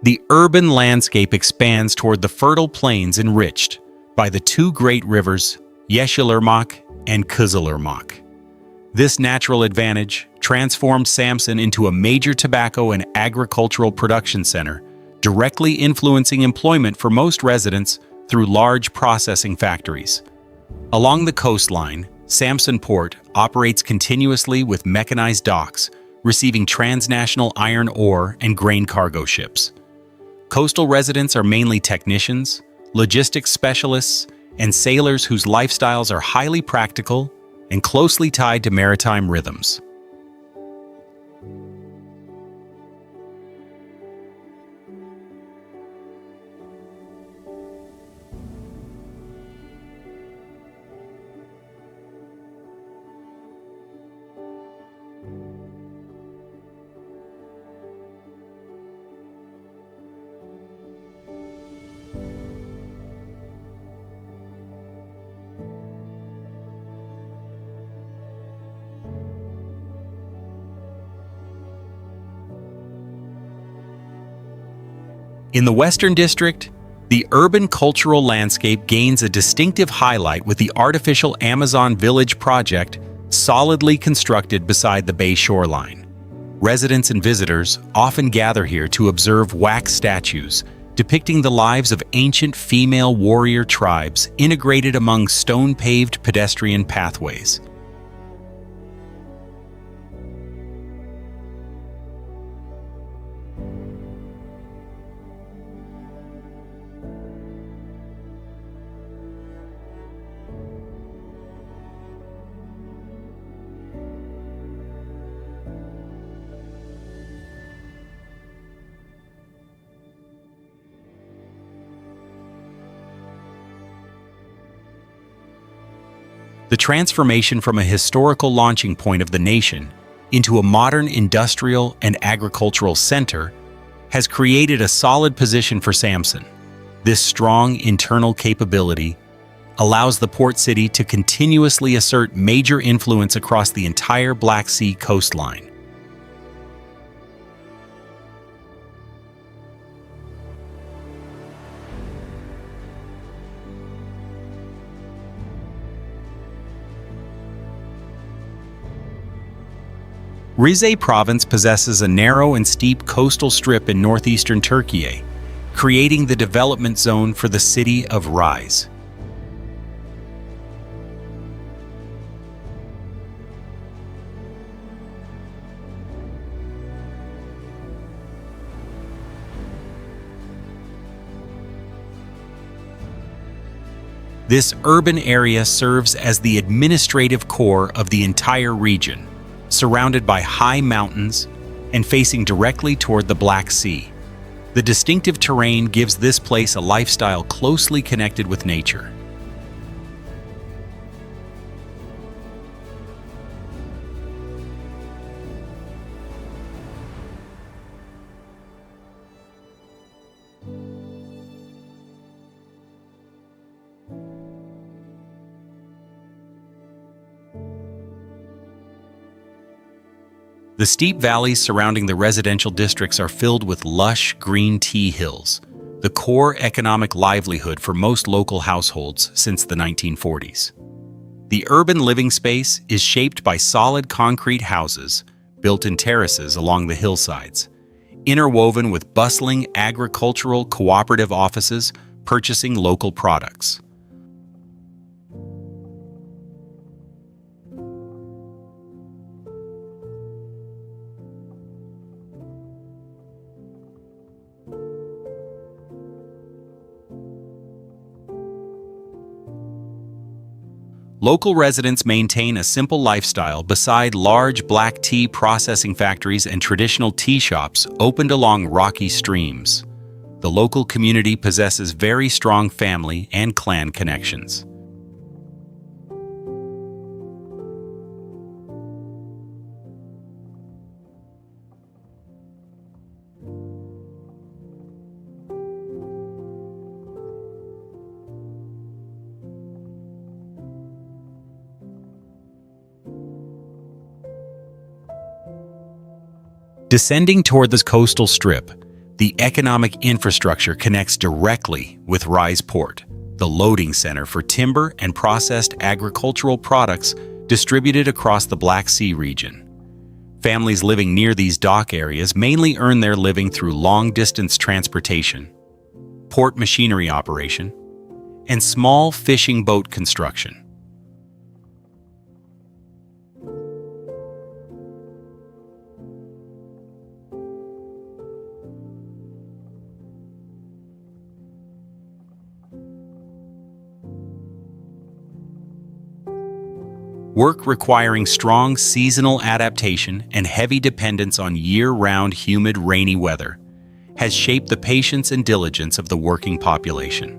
The urban landscape expands toward the fertile plains enriched by the two great rivers, Yeşilırmak and Kızılırmak. This natural advantage transformed Samsun into a major tobacco and agricultural production center, directly influencing employment for most residents through large processing factories. Along the coastline, Samsun Port operates continuously with mechanized docks, receiving transnational iron ore and grain cargo ships. Coastal residents are mainly technicians, logistics specialists, and sailors whose lifestyles are highly practical and closely tied to maritime rhythms. In the Western District, the urban cultural landscape gains a distinctive highlight with the artificial Amazon Village project solidly constructed beside the bay shoreline. Residents and visitors often gather here to observe wax statues depicting the lives of ancient female warrior tribes integrated among stone-paved pedestrian pathways. The transformation from a historical launching point of the nation into a modern industrial and agricultural center has created a solid position for Samsun. This strong internal capability allows the port city to continuously assert major influence across the entire Black Sea coastline. Rize province possesses a narrow and steep coastal strip in northeastern Turkey, creating the development zone for the city of Rize. This urban area serves as the administrative core of the entire region, surrounded by high mountains and facing directly toward the Black Sea. The distinctive terrain gives this place a lifestyle closely connected with nature. The steep valleys surrounding the residential districts are filled with lush green tea hills, the core economic livelihood for most local households since the 1940s. The urban living space is shaped by solid concrete houses built in terraces along the hillsides, interwoven with bustling agricultural cooperative offices purchasing local products. Local residents maintain a simple lifestyle beside large black tea processing factories and traditional tea shops opened along rocky streams. The local community possesses very strong family and clan connections. Descending toward the coastal strip, the economic infrastructure connects directly with Rize Port, the loading center for timber and processed agricultural products distributed across the Black Sea region. Families living near these dock areas mainly earn their living through long-distance transportation, port machinery operation, and small fishing boat construction. Work requiring strong seasonal adaptation and heavy dependence on year-round humid, rainy weather has shaped the patience and diligence of the working population.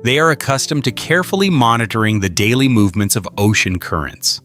They are accustomed to carefully monitoring the daily movements of ocean currents.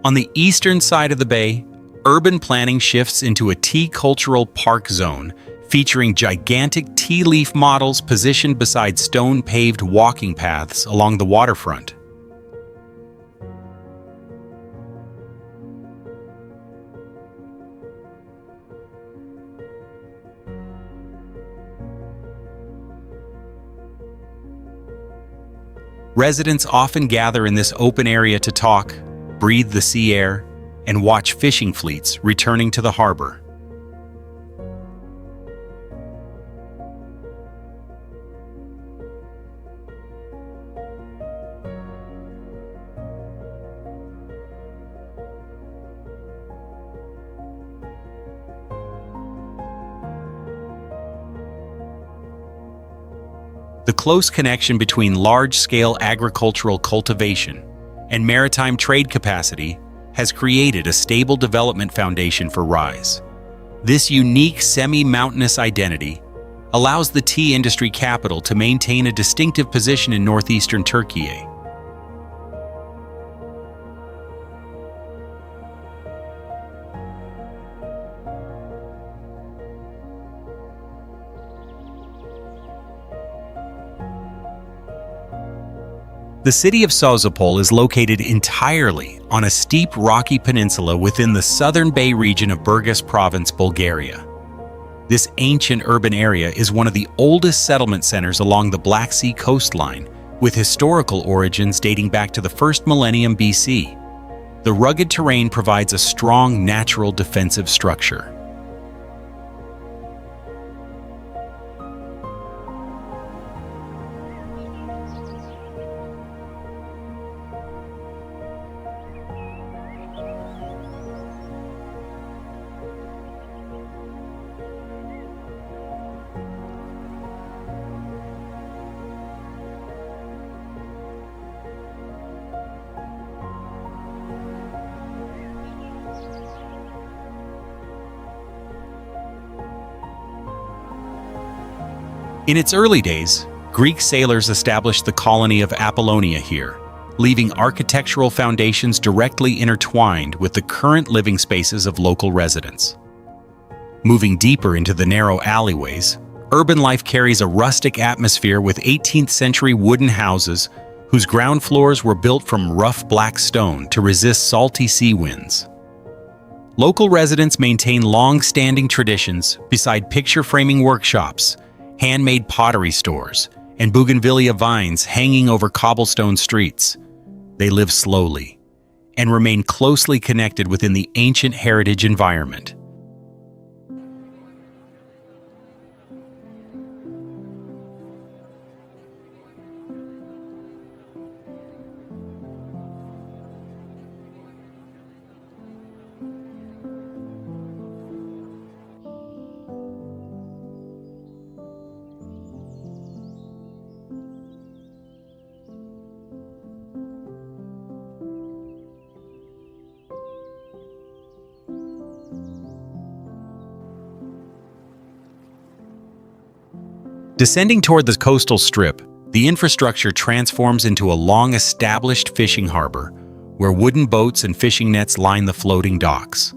On the eastern side of the bay, urban planning shifts into a tea cultural park zone featuring gigantic tea leaf models positioned beside stone-paved walking paths along the waterfront. Residents often gather in this open area to talk, breathe the sea air, and watch fishing fleets returning to the harbor. The close connection between large-scale agricultural cultivation and maritime trade capacity has created a stable development foundation for Rize. This unique semi-mountainous identity allows the tea industry capital to maintain a distinctive position in northeastern Turkey. The city of Sozopol is located entirely on a steep rocky peninsula within the southern bay region of Burgas province, Bulgaria. This ancient urban area is one of the oldest settlement centers along the Black Sea coastline, with historical origins dating back to the first millennium BC. The rugged terrain provides a strong natural defensive structure. In its early days, Greek sailors established the colony of Apollonia here, leaving architectural foundations directly intertwined with the current living spaces of local residents. Moving deeper into the narrow alleyways, urban life carries a rustic atmosphere with 18th century wooden houses whose ground floors were built from rough black stone to resist salty sea winds. Local residents maintain long-standing traditions beside picture-framing workshops, handmade pottery stores, and bougainvillea vines hanging over cobblestone streets. They live slowly and remain closely connected within the ancient heritage environment. Descending toward the coastal strip, the infrastructure transforms into a long-established fishing harbor, where wooden boats and fishing nets line the floating docks.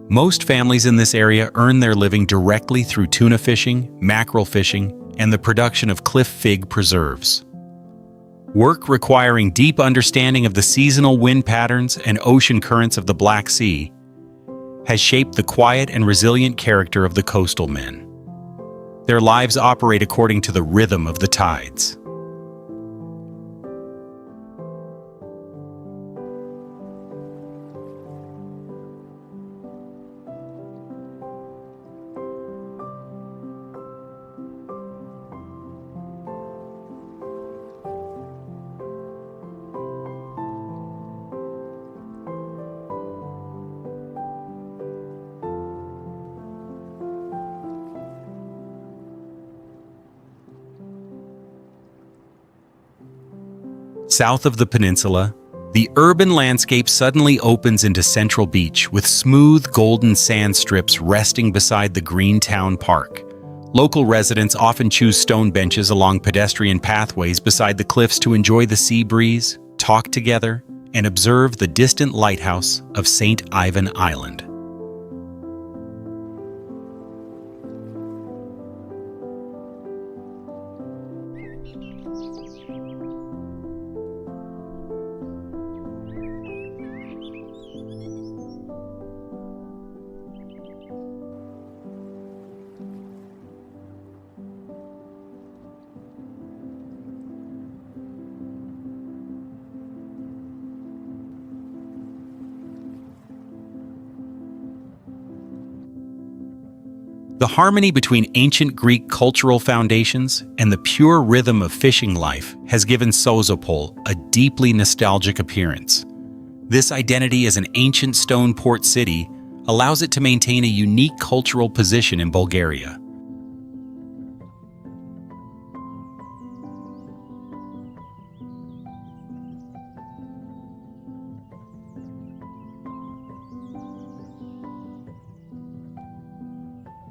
Most families in this area earn their living directly through tuna fishing, mackerel fishing, and the production of cliff fig preserves. Work requiring deep understanding of the seasonal wind patterns and ocean currents of the Black Sea has shaped the quiet and resilient character of the coastal men. Their lives operate according to the rhythm of the tides. South of the peninsula, the urban landscape suddenly opens into Central Beach with smooth golden sand strips resting beside the green town park. Local residents often choose stone benches along pedestrian pathways beside the cliffs to enjoy the sea breeze, talk together, and observe the distant lighthouse of St. Ivan Island. The harmony between ancient Greek cultural foundations and the pure rhythm of fishing life has given Sozopol a deeply nostalgic appearance. This identity as an ancient stone port city allows it to maintain a unique cultural position in Bulgaria.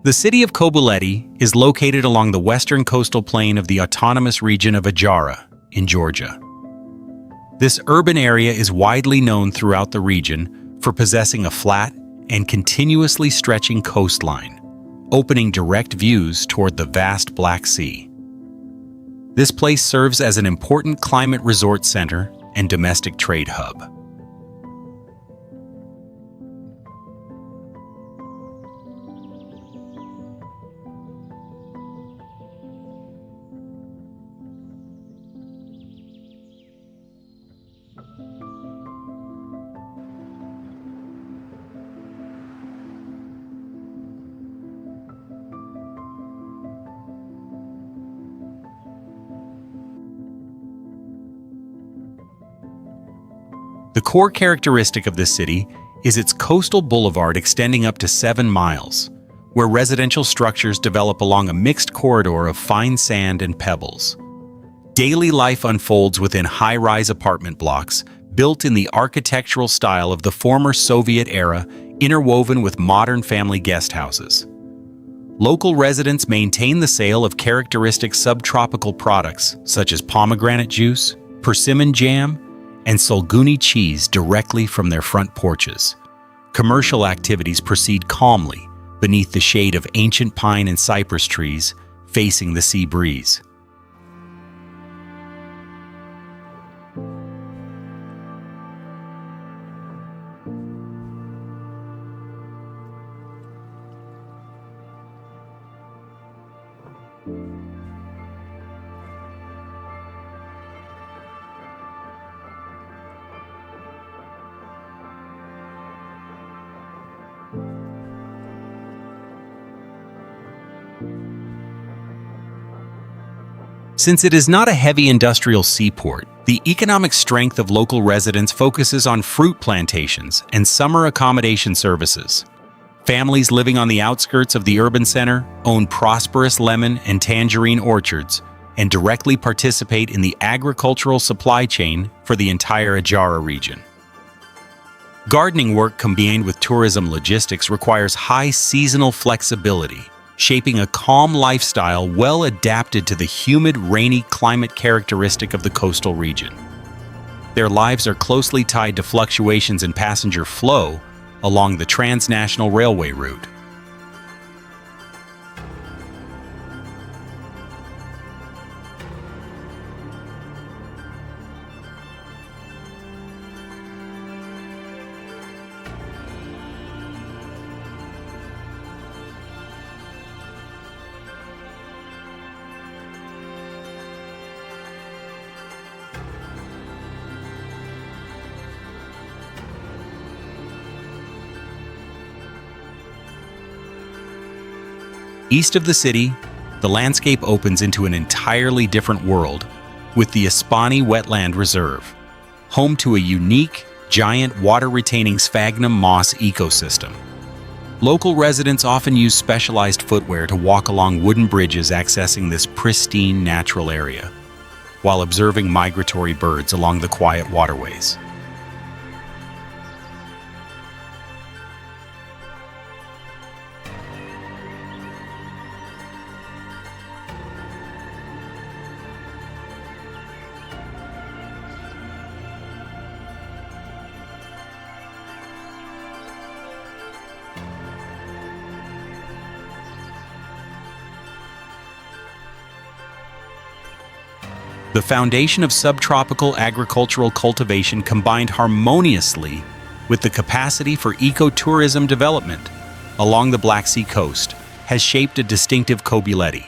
The city of Kobuleti is located along the western coastal plain of the autonomous region of Adjara in Georgia. This urban area is widely known throughout the region for possessing a flat and continuously stretching coastline, opening direct views toward the vast Black Sea. This place serves as an important climate resort center and domestic trade hub. The core characteristic of this city is its coastal boulevard extending up to 7 miles, where residential structures develop along a mixed corridor of fine sand and pebbles. Daily life unfolds within high-rise apartment blocks built in the architectural style of the former Soviet era, interwoven with modern family guest houses. Local residents maintain the sale of characteristic subtropical products such as pomegranate juice, persimmon jam, and Sulguni cheese directly from their front porches. Commercial activities proceed calmly beneath the shade of ancient pine and cypress trees facing the sea breeze. Since it is not a heavy industrial seaport, the economic strength of local residents focuses on fruit plantations and summer accommodation services. Families living on the outskirts of the urban center own prosperous lemon and tangerine orchards and directly participate in the agricultural supply chain for the entire Adjara region. Gardening work combined with tourism logistics requires high seasonal flexibility, shaping a calm lifestyle well adapted to the humid, rainy climate characteristic of the coastal region. Their lives are closely tied to fluctuations in passenger flow along the transnational railway route. East of the city, the landscape opens into an entirely different world with the Ispani Wetland Reserve, home to a unique, giant water-retaining sphagnum moss ecosystem. Local residents often use specialized footwear to walk along wooden bridges accessing this pristine natural area, while observing migratory birds along the quiet waterways. The foundation of subtropical agricultural cultivation combined harmoniously with the capacity for ecotourism development along the Black Sea coast has shaped a distinctive Kobuleti.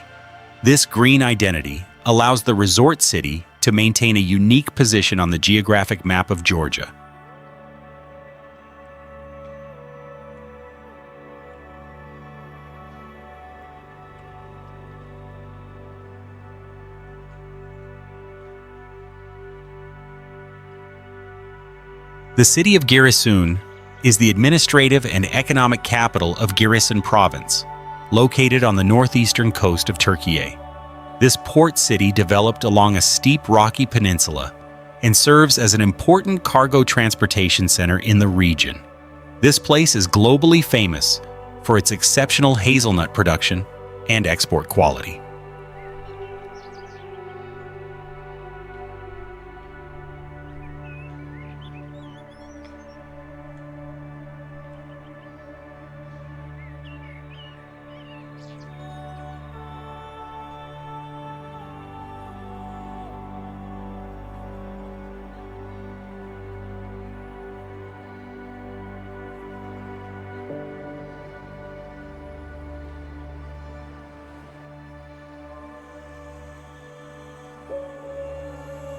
This green identity allows the resort city to maintain a unique position on the geographic map of Georgia. The city of Giresun is the administrative and economic capital of Giresun province, located on the northeastern coast of Turkey. This port city developed along a steep rocky peninsula and serves as an important cargo transportation center in the region. This place is globally famous for its exceptional hazelnut production and export quality.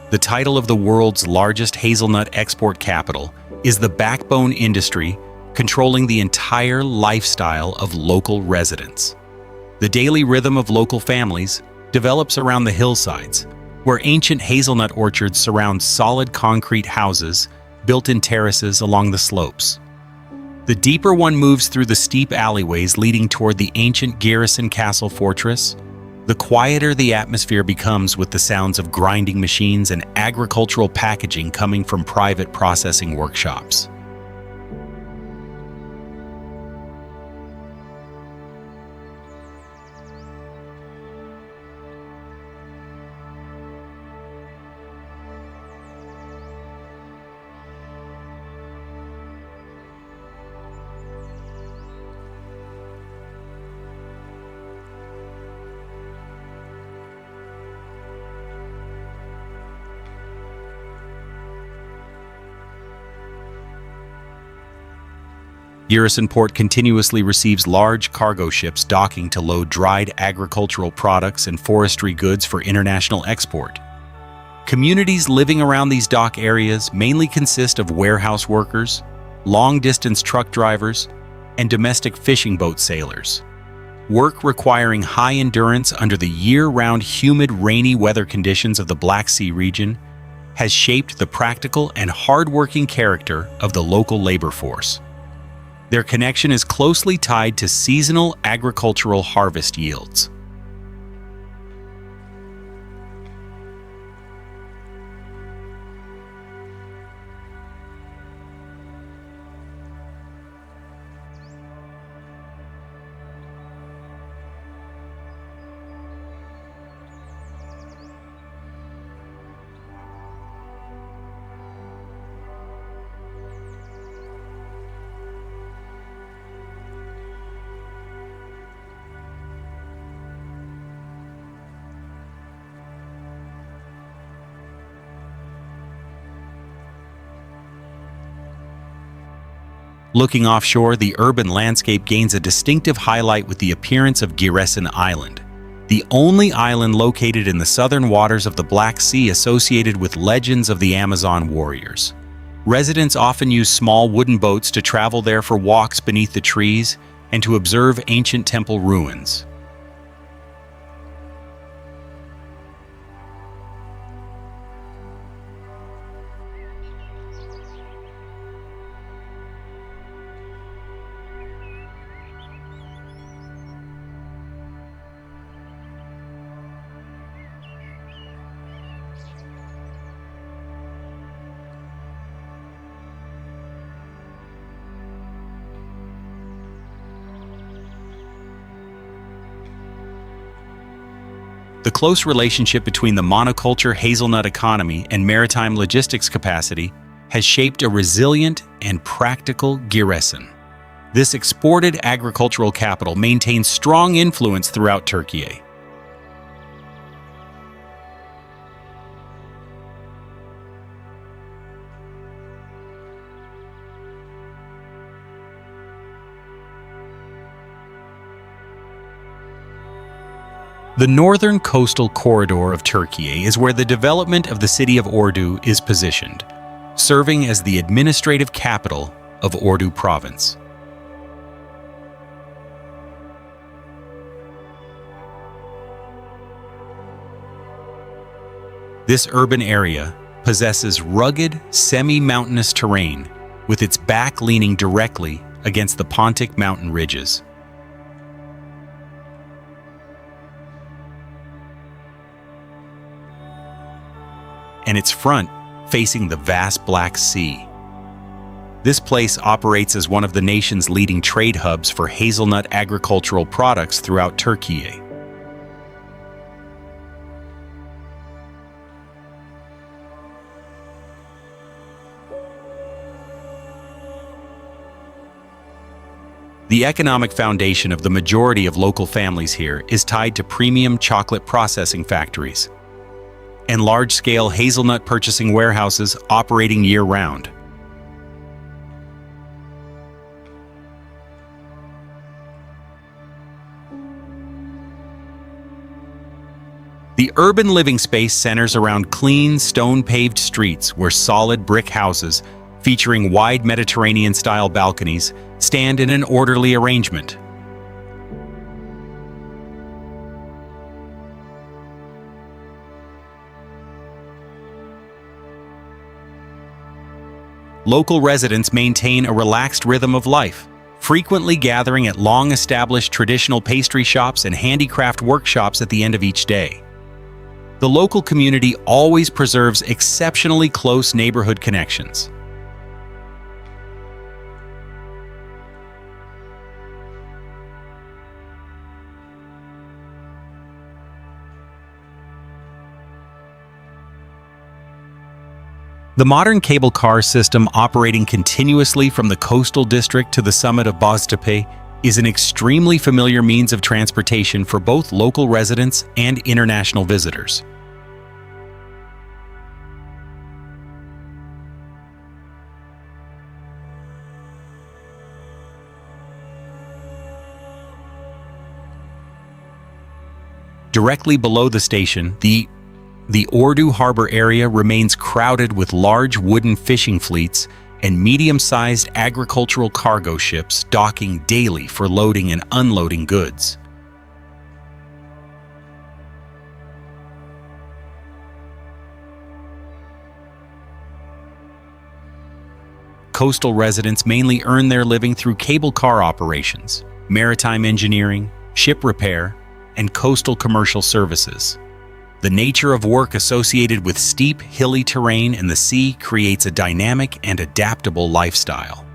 The title of the world's largest hazelnut export capital is the backbone industry controlling the entire lifestyle of local residents. The daily rhythm of local families develops around the hillsides, where ancient hazelnut orchards surround solid concrete houses built in terraces along the slopes. The deeper one moves through the steep alleyways leading toward the ancient garrison castle fortress, the quieter the atmosphere becomes with the sounds of grinding machines and agricultural packaging coming from private processing workshops. Garrison Port continuously receives large cargo ships docking to load dried agricultural products and forestry goods for international export. Communities living around these dock areas mainly consist of warehouse workers, long-distance truck drivers, and domestic fishing boat sailors. Work requiring high endurance under the year-round humid, rainy weather conditions of the Black Sea region has shaped the practical and hard-working character of the local labor force. Their connection is closely tied to seasonal agricultural harvest yields. Looking offshore, the urban landscape gains a distinctive highlight with the appearance of Giresun Island, the only island located in the southern waters of the Black Sea associated with legends of the Amazon warriors. Residents often use small wooden boats to travel there for walks beneath the trees and to observe ancient temple ruins. The close relationship between the monoculture hazelnut economy and maritime logistics capacity has shaped a resilient and practical Giresun. This exported agricultural capital maintains strong influence throughout Turkey. The northern coastal corridor of Turkey is where the development of the city of Ordu is positioned, serving as the administrative capital of Ordu province. This urban area possesses rugged, semi-mountainous terrain, with its back leaning directly against the Pontic mountain ridges. And its front facing the vast Black Sea. This place operates as one of the nation's leading trade hubs for hazelnut agricultural products throughout Turkey. The economic foundation of the majority of local families here is tied to premium chocolate processing factories and large-scale hazelnut purchasing warehouses operating year-round. The urban living space centers around clean, stone-paved streets where solid brick houses, featuring wide Mediterranean-style balconies, stand in an orderly arrangement. Local residents maintain a relaxed rhythm of life, frequently gathering at long-established traditional pastry shops and handicraft workshops at the end of each day. The local community always preserves exceptionally close neighborhood connections. The modern cable car system operating continuously from the coastal district to the summit of Boztepe is an extremely familiar means of transportation for both local residents and international visitors. Directly below the station, the Ordu harbor area remains crowded with large wooden fishing fleets and medium-sized agricultural cargo ships docking daily for loading and unloading goods. Coastal residents mainly earn their living through cable car operations, maritime engineering, ship repair, and coastal commercial services. The nature of work associated with steep, hilly terrain and the sea creates a dynamic and adaptable lifestyle.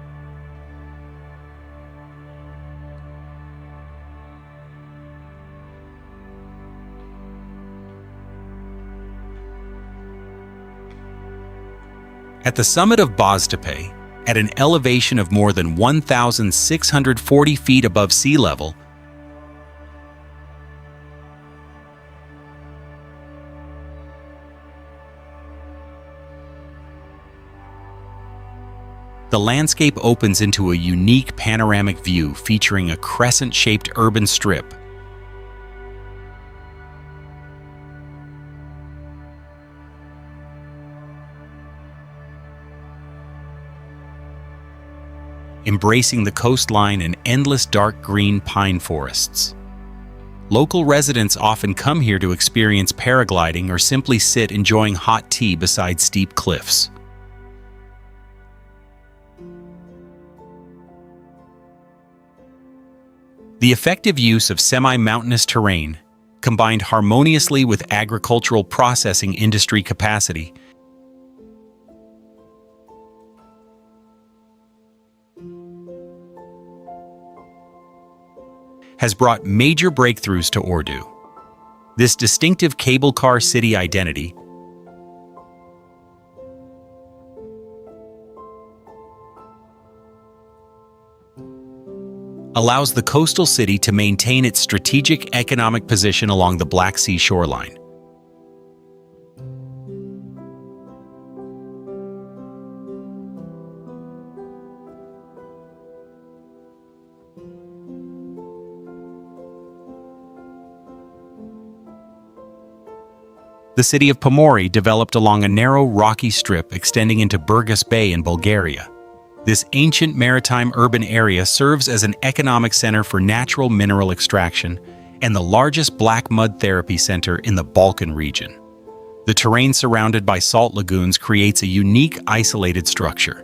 At the summit of Boztepe, at an elevation of more than 1,640 feet above sea level, the landscape opens into a unique panoramic view featuring a crescent-shaped urban strip. Embracing the coastline and endless dark green pine forests. Local residents often come here to experience paragliding or simply sit enjoying hot tea beside steep cliffs. The effective use of semi-mountainous terrain, combined harmoniously with agricultural processing industry capacity, has brought major breakthroughs to Ordu. This distinctive cable car city identity allows the coastal city to maintain its strategic economic position along the Black Sea shoreline. The city of Pomori developed along a narrow rocky strip extending into Burgas Bay in Bulgaria. This ancient maritime urban area serves as an economic center for natural mineral extraction and the largest black mud therapy center in the Balkan region. The terrain surrounded by salt lagoons creates a unique isolated structure.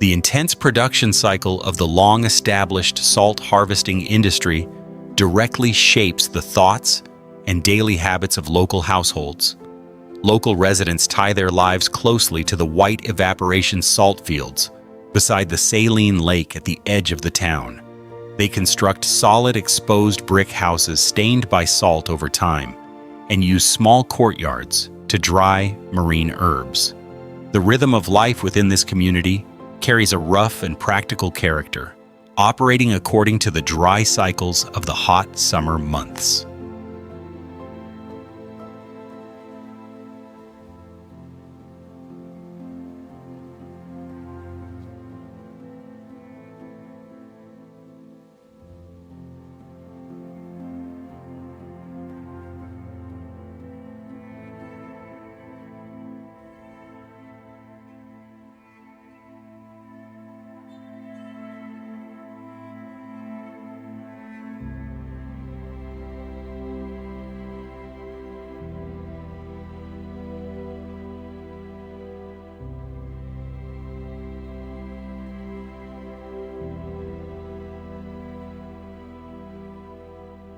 The intense production cycle of the long-established salt harvesting industry directly shapes the thoughts and daily habits of local households. Local residents tie their lives closely to the white evaporation salt fields beside the saline lake at the edge of the town. They construct solid exposed brick houses stained by salt over time and use small courtyards to dry marine herbs. The rhythm of life within this community carries a rough and practical character, operating according to the dry cycles of the hot summer months.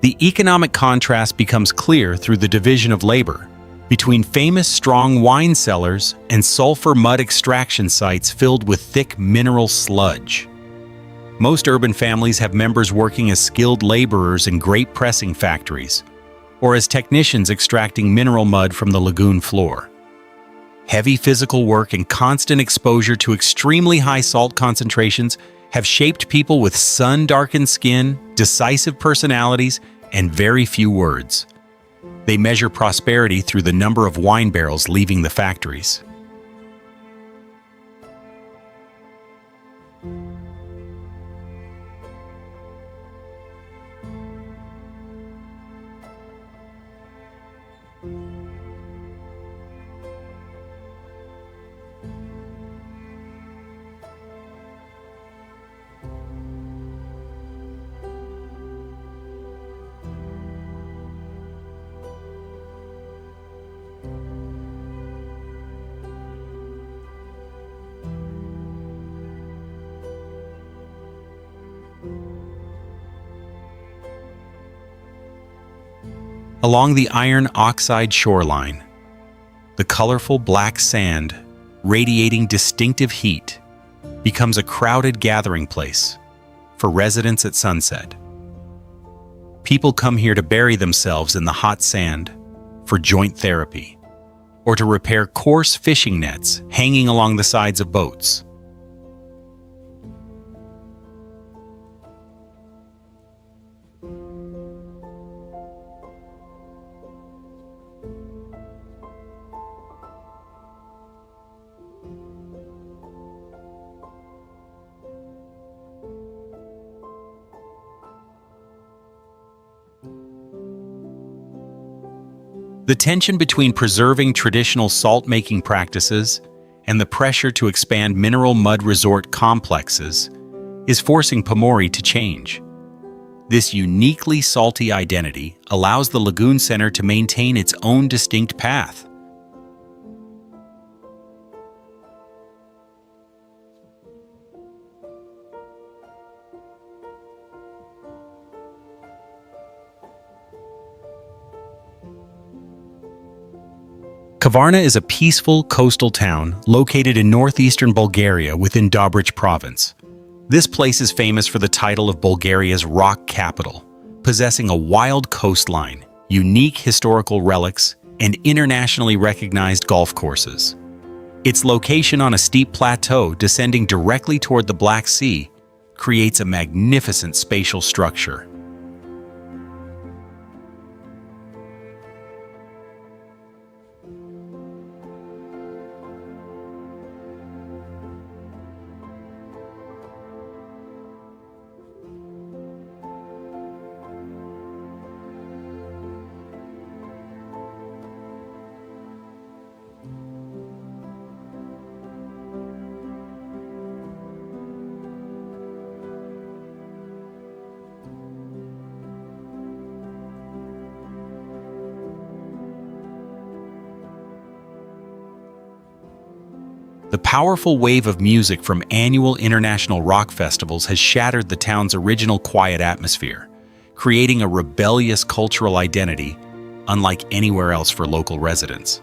The economic contrast becomes clear through the division of labor between famous strong wine cellars and sulfur mud extraction sites filled with thick mineral sludge. Most urban families have members working as skilled laborers in grape pressing factories or as technicians extracting mineral mud from the lagoon floor. Heavy physical work and constant exposure to extremely high salt concentrations have shaped people with sun-darkened skin, decisive personalities, and very few words. They measure prosperity through the number of wine barrels leaving the factories. Along the iron oxide shoreline, the colorful black sand, radiating distinctive heat, becomes a crowded gathering place for residents at sunset. People come here to bury themselves in the hot sand for joint therapy, or to repair coarse fishing nets hanging along the sides of boats. The tension between preserving traditional salt-making practices and the pressure to expand mineral mud resort complexes is forcing Pomori to change. This uniquely salty identity allows the lagoon center to maintain its own distinct path. Kavarna is a peaceful coastal town located in northeastern Bulgaria within Dobrich province. This place is famous for the title of Bulgaria's rock capital, possessing a wild coastline, unique historical relics, and internationally recognized golf courses. Its location on a steep plateau descending directly toward the Black Sea creates a magnificent spatial structure. The powerful wave of music from annual international rock festivals has shattered the town's original quiet atmosphere, creating a rebellious cultural identity unlike anywhere else for local residents.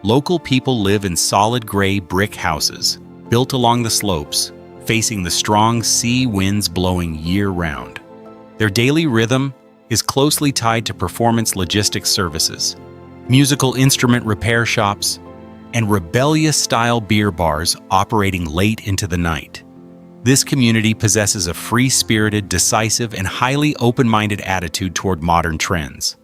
Local people live in solid gray brick houses, built along the slopes, facing the strong sea winds blowing year-round. Their daily rhythm is closely tied to performance logistics services, musical instrument repair shops, and rebellious-style beer bars operating late into the night. This community possesses a free-spirited, decisive, and highly open-minded attitude toward modern trends.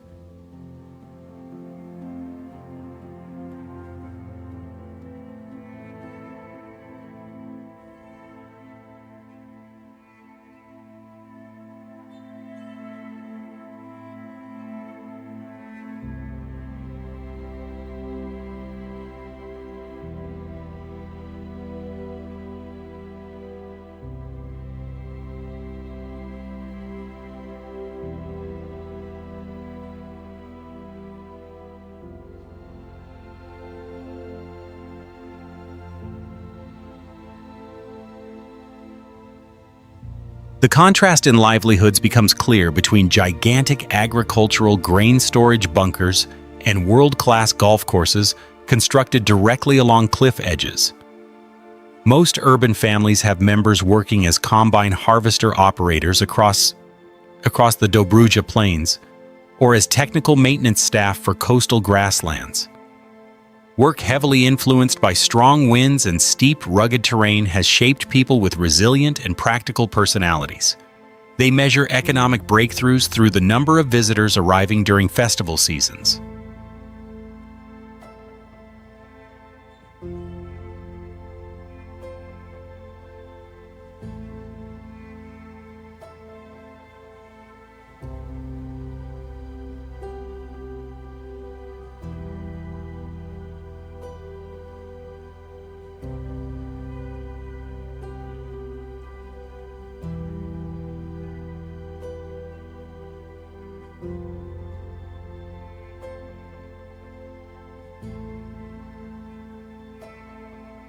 The contrast in livelihoods becomes clear between gigantic agricultural grain storage bunkers and world-class golf courses constructed directly along cliff edges. Most urban families have members working as combine harvester operators across the Dobrich plains, or as technical maintenance staff for coastal grasslands. Work heavily influenced by strong winds and steep, rugged terrain has shaped people with resilient and practical personalities. They measure economic breakthroughs through the number of visitors arriving during festival seasons.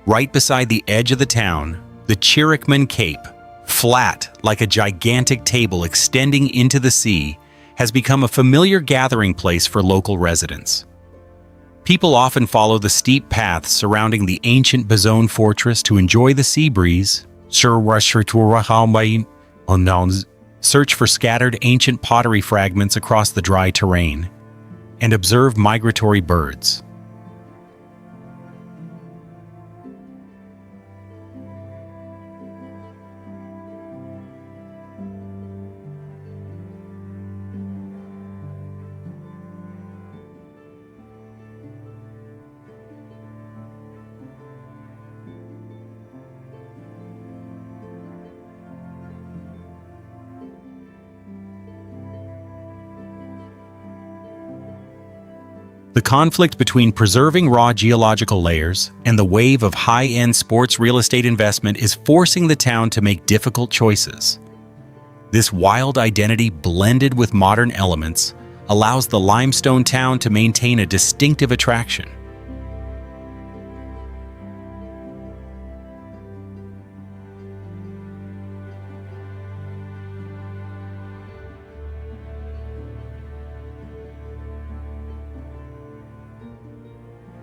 Right beside the edge of the town, the Chirikman Cape, flat like a gigantic table extending into the sea, has become a familiar gathering place for local residents. People often follow the steep paths surrounding the ancient Bazone fortress to enjoy the sea breeze, search for scattered ancient pottery fragments across the dry terrain, and observe migratory birds. The conflict between preserving raw geological layers and the wave of high-end sports real estate investment is forcing the town to make difficult choices. This wild identity, blended with modern elements, allows the limestone town to maintain a distinctive attraction.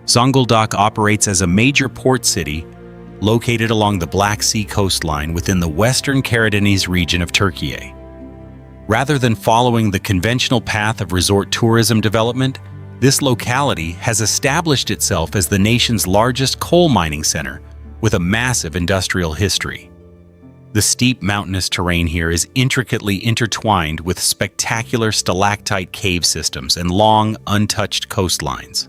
Zonguldak operates as a major port city located along the Black Sea coastline within the western Karadeniz region of Turkey. Rather than following the conventional path of resort tourism development, this locality has established itself as the nation's largest coal mining center with a massive industrial history. The steep mountainous terrain here is intricately intertwined with spectacular stalactite cave systems and long, untouched coastlines.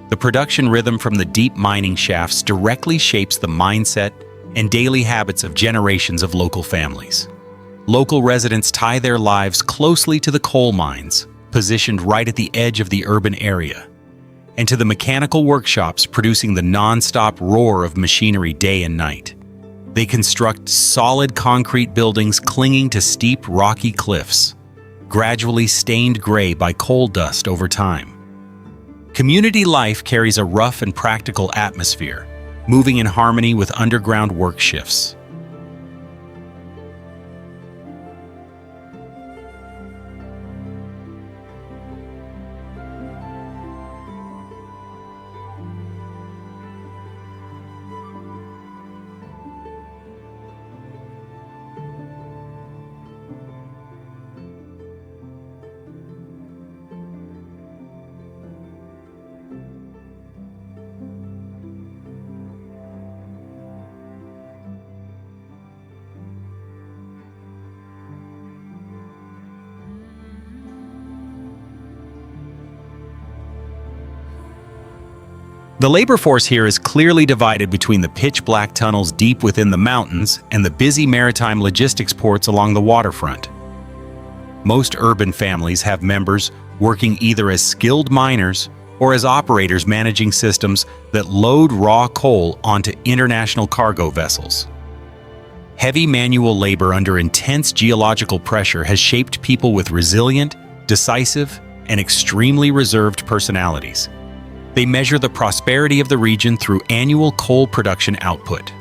The production rhythm from the deep mining shafts directly shapes the mindset and daily habits of generations of local families. Local residents tie their lives closely to the coal mines, positioned right at the edge of the urban area, and to the mechanical workshops producing the non-stop roar of machinery day and night. They construct solid concrete buildings clinging to steep, rocky cliffs, gradually stained gray by coal dust over time. Community life carries a rough and practical atmosphere, moving in harmony with underground work shifts. The labor force here is clearly divided between the pitch-black tunnels deep within the mountains and the busy maritime logistics ports along the waterfront. Most urban families have members working either as skilled miners or as operators managing systems that load raw coal onto international cargo vessels. Heavy manual labor under intense geological pressure has shaped people with resilient, decisive, and extremely reserved personalities. They measure the prosperity of the region through annual coal production output.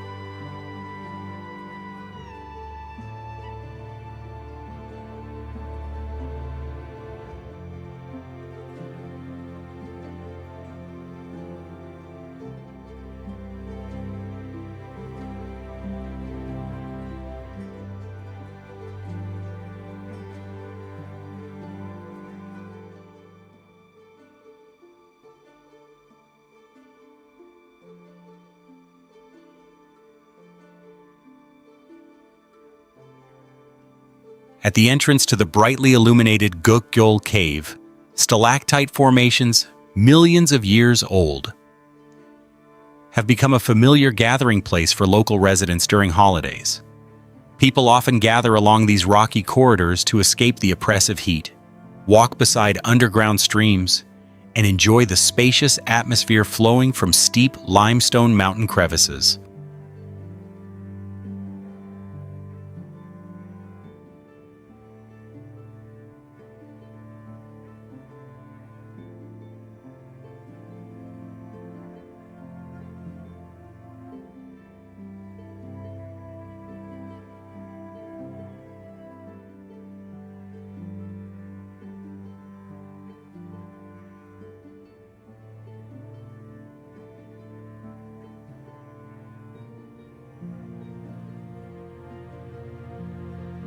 At the entrance to the brightly illuminated Gökgöl cave, stalactite formations, millions of years old, have become a familiar gathering place for local residents during holidays. People often gather along these rocky corridors to escape the oppressive heat, walk beside underground streams, and enjoy the spacious atmosphere flowing from steep limestone mountain crevices.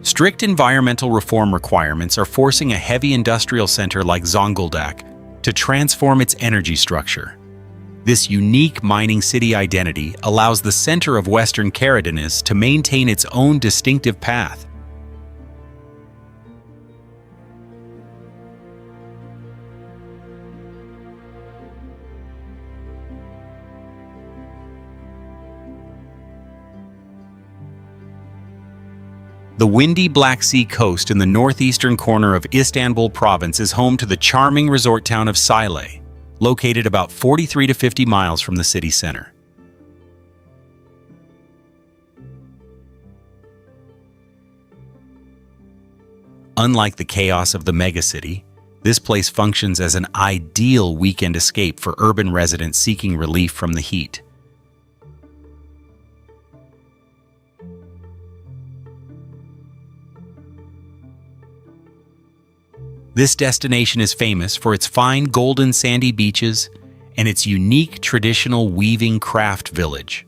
Strict environmental reform requirements are forcing a heavy industrial center like Zonguldak to transform its energy structure. This unique mining city identity allows the center of Western Karadeniz to maintain its own distinctive path. The windy Black Sea coast in the northeastern corner of Istanbul province is home to the charming resort town of Seaside, located about 43 to 50 miles from the city center. Unlike the chaos of the megacity, this place functions as an ideal weekend escape for urban residents seeking relief from the heat. This destination is famous for its fine golden sandy beaches and its unique traditional weaving craft village.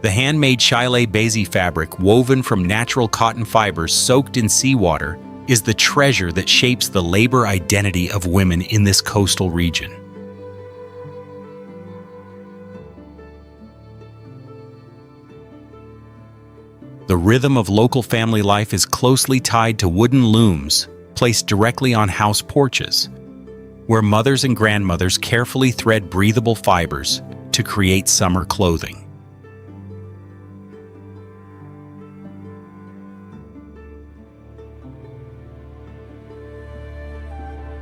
The handmade Şile bezi fabric woven from natural cotton fibers soaked in seawater is the treasure that shapes the labor identity of women in this coastal region. The rhythm of local family life is closely tied to wooden looms placed directly on house porches, where mothers and grandmothers carefully thread breathable fibers to create summer clothing.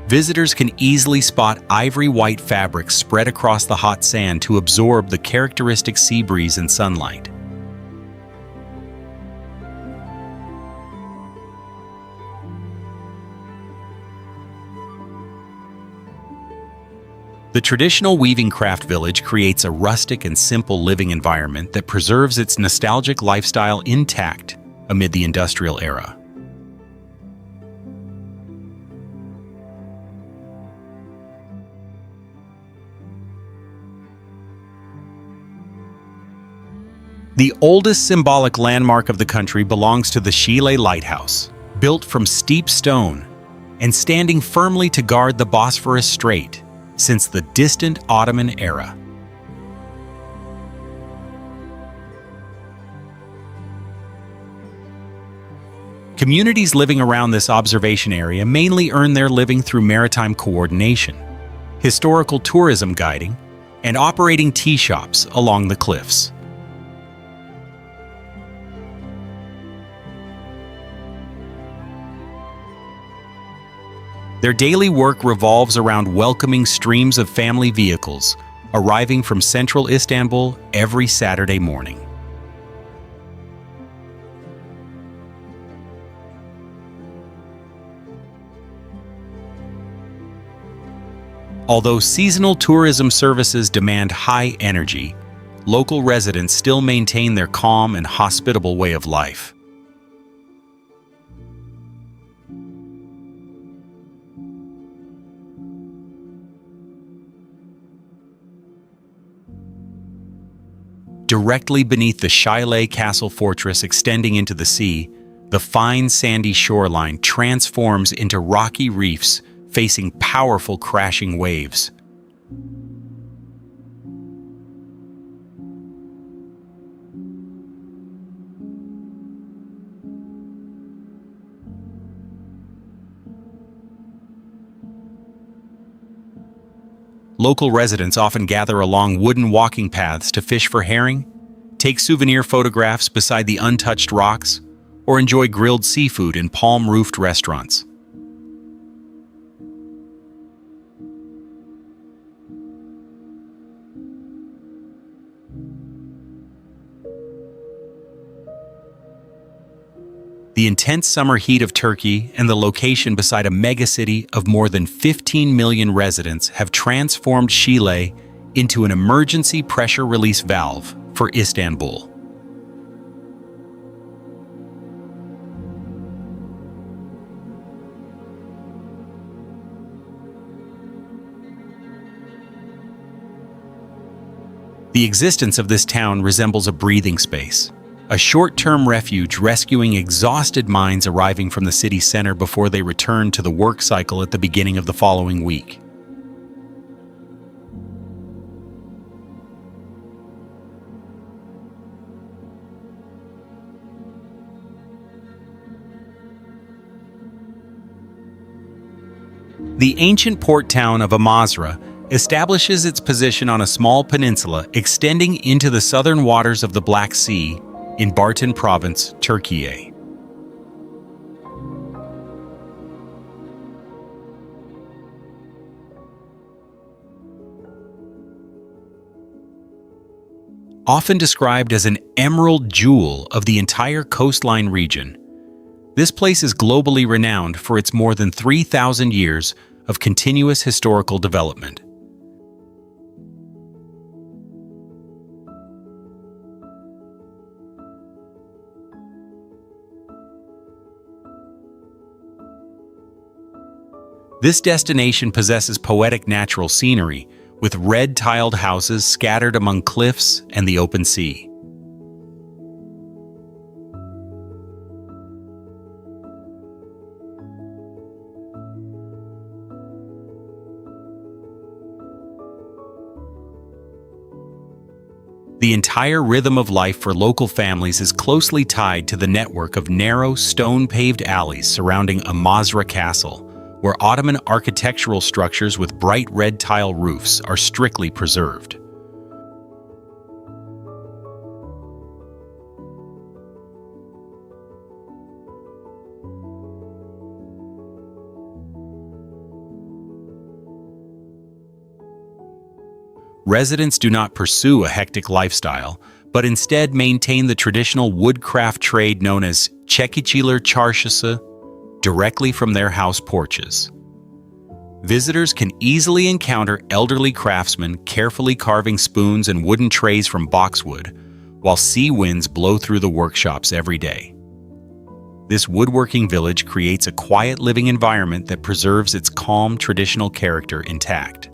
Visitors can easily spot ivory-white fabrics spread across the hot sand to absorb the characteristic sea breeze and sunlight. The traditional weaving craft village creates a rustic and simple living environment that preserves its nostalgic lifestyle intact amid the industrial era. The oldest symbolic landmark of the country belongs to the Shile Lighthouse, built from steep stone and standing firmly to guard the Bosphorus Strait since the distant Ottoman era. Communities living around this observation area mainly earn their living through maritime coordination, historical tourism guiding, and operating tea shops along the cliffs. Their daily work revolves around welcoming streams of family vehicles arriving from central Istanbul every Saturday morning. Although seasonal tourism services demand high energy, local residents still maintain their calm and hospitable way of life. Directly beneath the Shile Castle Fortress extending into the sea, the fine sandy shoreline transforms into rocky reefs facing powerful crashing waves. Local residents often gather along wooden walking paths to fish for herring, take souvenir photographs beside the untouched rocks, or enjoy grilled seafood in palm-roofed restaurants. The intense summer heat of Turkey and the location beside a megacity of more than 15 million residents have transformed Shile into an emergency pressure release valve for Istanbul. The existence of this town resembles a breathing space, a short-term refuge rescuing exhausted minds arriving from the city center before they return to the work cycle at the beginning of the following week. The ancient port town of Amasra establishes its position on a small peninsula extending into the southern waters of the Black Sea in Bartın Province, Turkey. Often described as an emerald jewel of the entire coastline region, this place is globally renowned for its more than 3,000 years of continuous historical development. This destination possesses poetic natural scenery, with red-tiled houses scattered among cliffs and the open sea. The entire rhythm of life for local families is closely tied to the network of narrow, stone-paved alleys surrounding Amasra Castle, where Ottoman architectural structures with bright red tile roofs are strictly preserved. Residents do not pursue a hectic lifestyle, but instead maintain the traditional woodcraft trade known as Çekiçiler Çarşısı directly from their house porches. Visitors can easily encounter elderly craftsmen carefully carving spoons and wooden trays from boxwood, while sea winds blow through the workshops every day. This woodworking village creates a quiet living environment that preserves its calm traditional character intact.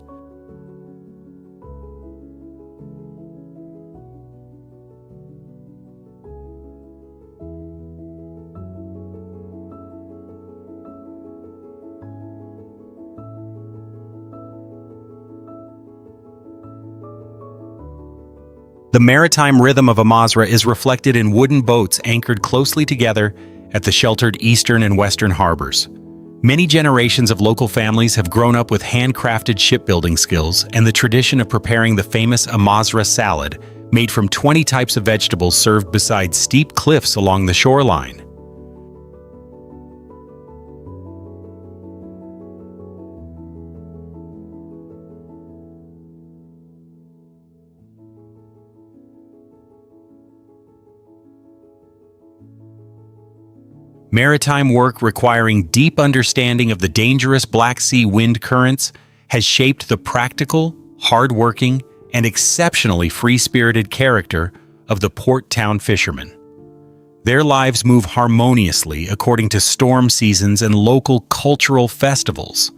The maritime rhythm of Amasra is reflected in wooden boats anchored closely together at the sheltered eastern and western harbors. Many generations of local families have grown up with handcrafted shipbuilding skills and the tradition of preparing the famous Amasra salad, made from 20 types of vegetables served beside steep cliffs along the shoreline. Maritime work requiring deep understanding of the dangerous Black Sea wind currents has shaped the practical, hard-working, and exceptionally free-spirited character of the port town fishermen. Their lives move harmoniously according to storm seasons and local cultural festivals.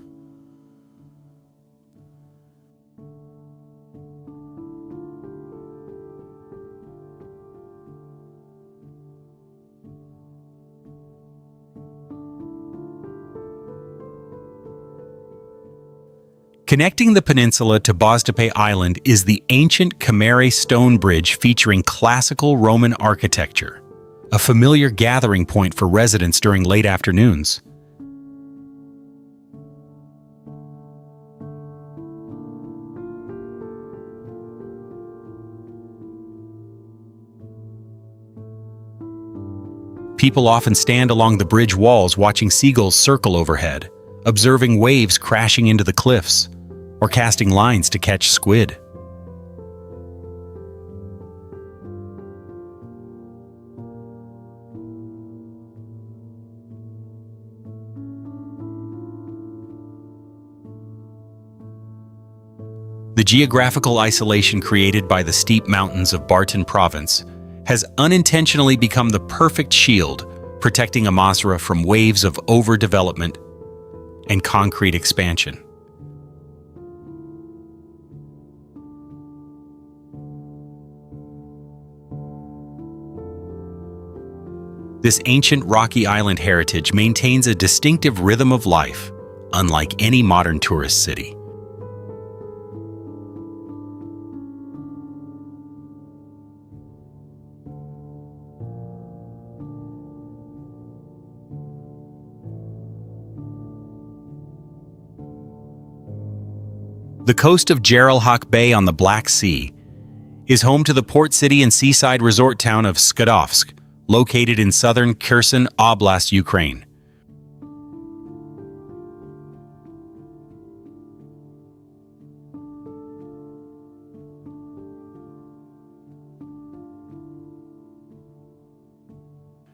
Connecting the peninsula to Boztepe Island is the ancient Krai stone bridge featuring classical Roman architecture, a familiar gathering point for residents during late afternoons. People often stand along the bridge walls watching seagulls circle overhead, observing waves crashing into the cliffs, or casting lines to catch squid. The geographical isolation created by the steep mountains of Bartın province has unintentionally become the perfect shield, protecting Amasra from waves of overdevelopment and concrete expansion. This ancient rocky island heritage maintains a distinctive rhythm of life, unlike any modern tourist city. The coast of Geralhak Bay on the Black Sea is home to the port city and seaside resort town of Skadovsk, located in southern Kherson Oblast, Ukraine.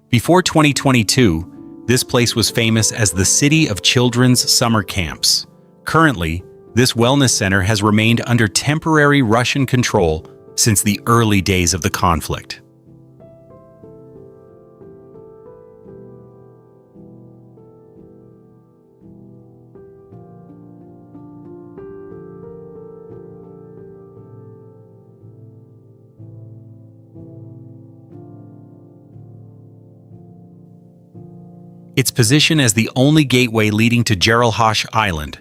Before 2022, this place was famous as the City of Children's Summer Camps. Currently, this wellness center has remained under temporary Russian control since the early days of the conflict. Its position as the only gateway leading to Geralhak Island,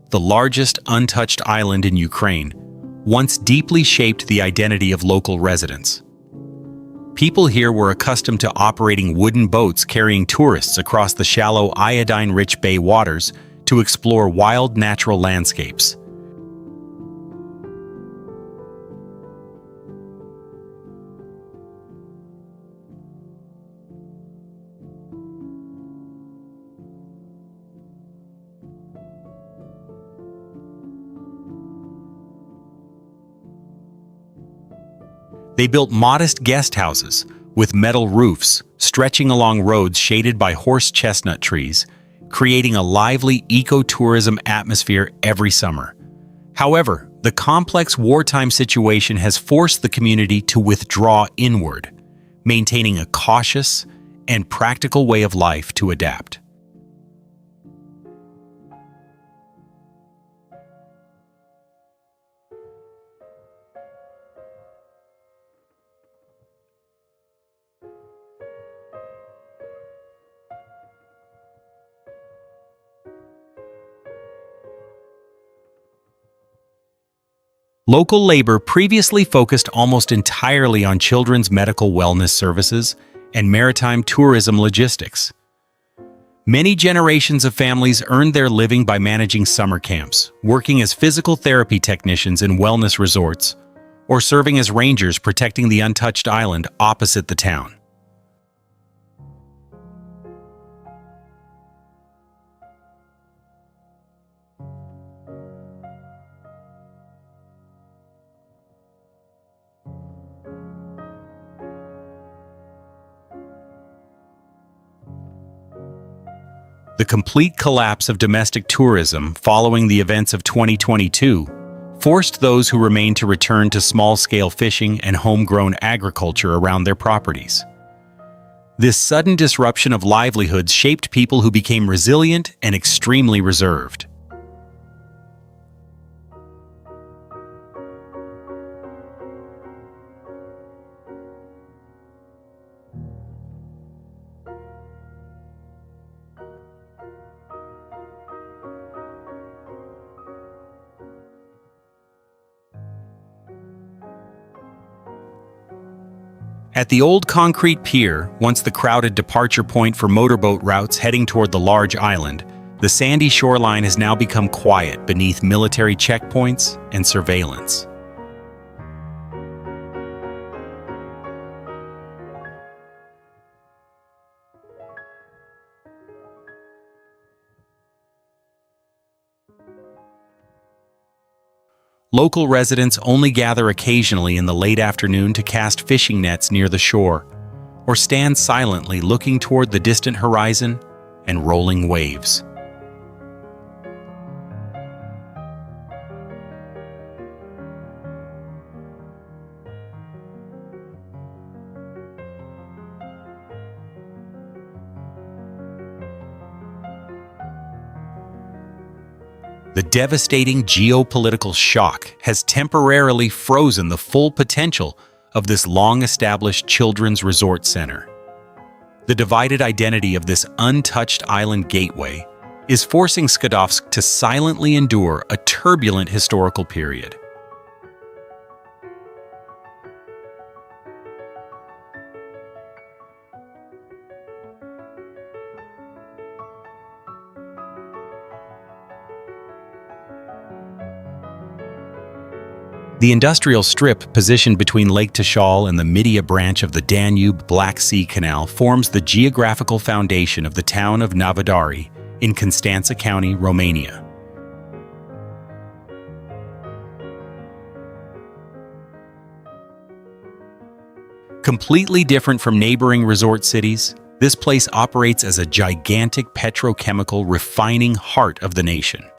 the largest untouched island in Ukraine, once deeply shaped the identity of local residents. People here were accustomed to operating wooden boats carrying tourists across the shallow iodine-rich bay waters to explore wild natural landscapes. They built modest guest houses with metal roofs stretching along roads shaded by horse chestnut trees, creating a lively ecotourism atmosphere every summer. However, the complex wartime situation has forced the community to withdraw inward, maintaining a cautious and practical way of life to adapt. Local labor previously focused almost entirely on children's medical wellness services and maritime tourism logistics. Many generations of families earned their living by managing summer camps, working as physical therapy technicians in wellness resorts, or serving as rangers protecting the untouched island opposite the town. The complete collapse of domestic tourism following the events of 2022 forced those who remained to return to small-scale fishing and homegrown agriculture around their properties. This sudden disruption of livelihoods shaped people who became resilient and extremely reserved. At the old concrete pier, once the crowded departure point for motorboat routes heading toward the large island, the sandy shoreline has now become quiet beneath military checkpoints and surveillance. Local residents only gather occasionally in the late afternoon to cast fishing nets near the shore, or stand silently looking toward the distant horizon and rolling waves. The devastating geopolitical shock has temporarily frozen the full potential of this long-established children's resort center. The divided identity of this untouched island gateway is forcing Skadovsk to silently endure a turbulent historical period. The industrial strip positioned between Lake Tashal and the Midia branch of the Danube-Black Sea Canal forms the geographical foundation of the town of Navodari in Constanța County, Romania. Completely different from neighboring resort cities, this place operates as a gigantic petrochemical refining heart of the nation.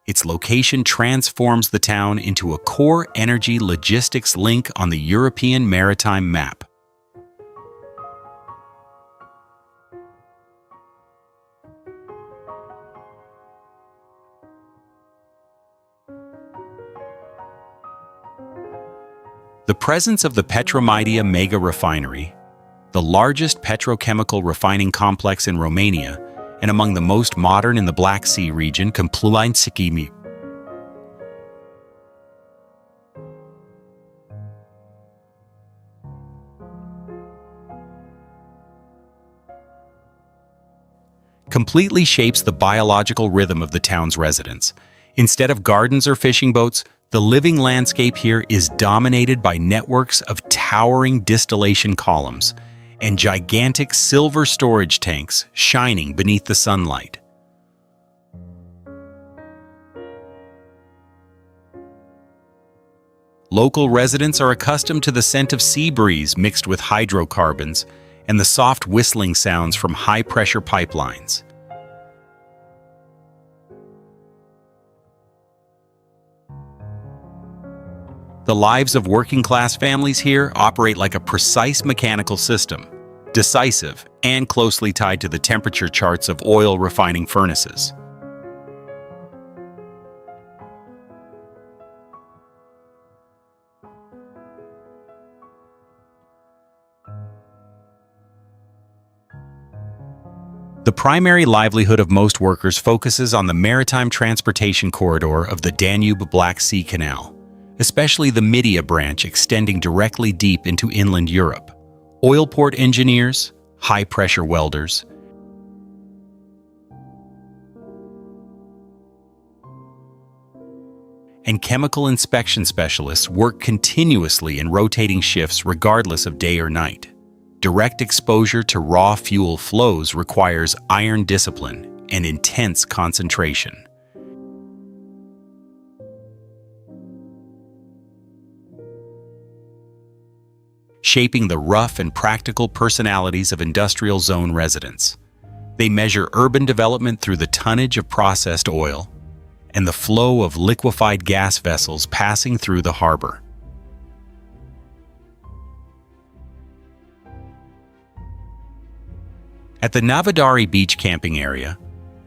Its location transforms the town into a core energy logistics link on the European maritime map. The presence of the Petromidia mega refinery, the largest petrochemical refining complex in Romania and among the most modern in the Black Sea region, Constanța. Completely shapes the biological rhythm of the town's residents. Instead of gardens or fishing boats, the living landscape here is dominated by networks of towering distillation columns and gigantic silver storage tanks shining beneath the sunlight. Local residents are accustomed to the scent of sea breeze mixed with hydrocarbons and the soft whistling sounds from high-pressure pipelines. The lives of working-class families here operate like a precise mechanical system, decisive and closely tied to the temperature charts of oil refining furnaces. The primary livelihood of most workers focuses on the maritime transportation corridor of the Danube-Black Sea Canal, especially the Midia branch extending directly deep into inland Europe. Oil port engineers, high-pressure welders, and chemical inspection specialists work continuously in rotating shifts regardless of day or night. Direct exposure to raw fuel flows requires iron discipline and intense concentration. Shaping the rough and practical personalities of industrial zone residents. They measure urban development through the tonnage of processed oil and the flow of liquefied gas vessels passing through the harbor. At the Navidari beach camping area,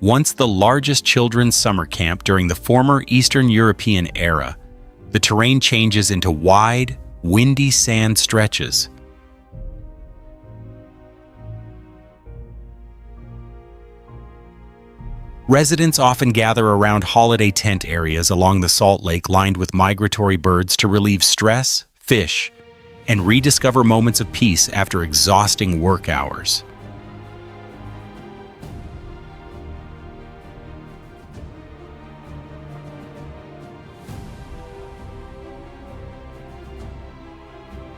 once the largest children's summer camp during the former Eastern European era, the terrain changes into wide, windy sand stretches. Residents often gather around holiday tent areas along the salt lake lined with migratory birds to relieve stress, fish, and rediscover moments of peace after exhausting work hours.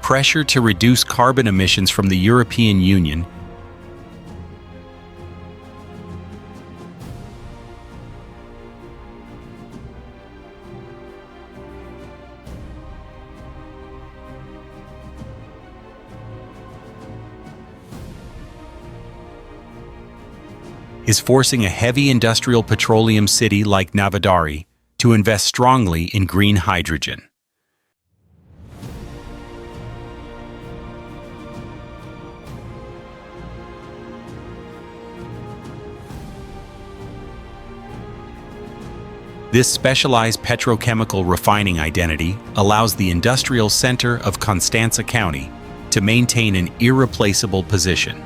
Pressure to reduce carbon emissions from the European Union is forcing a heavy industrial petroleum city like Navidari to invest strongly in green hydrogen. This specialized petrochemical refining identity allows the industrial center of Constanța County to maintain an irreplaceable position.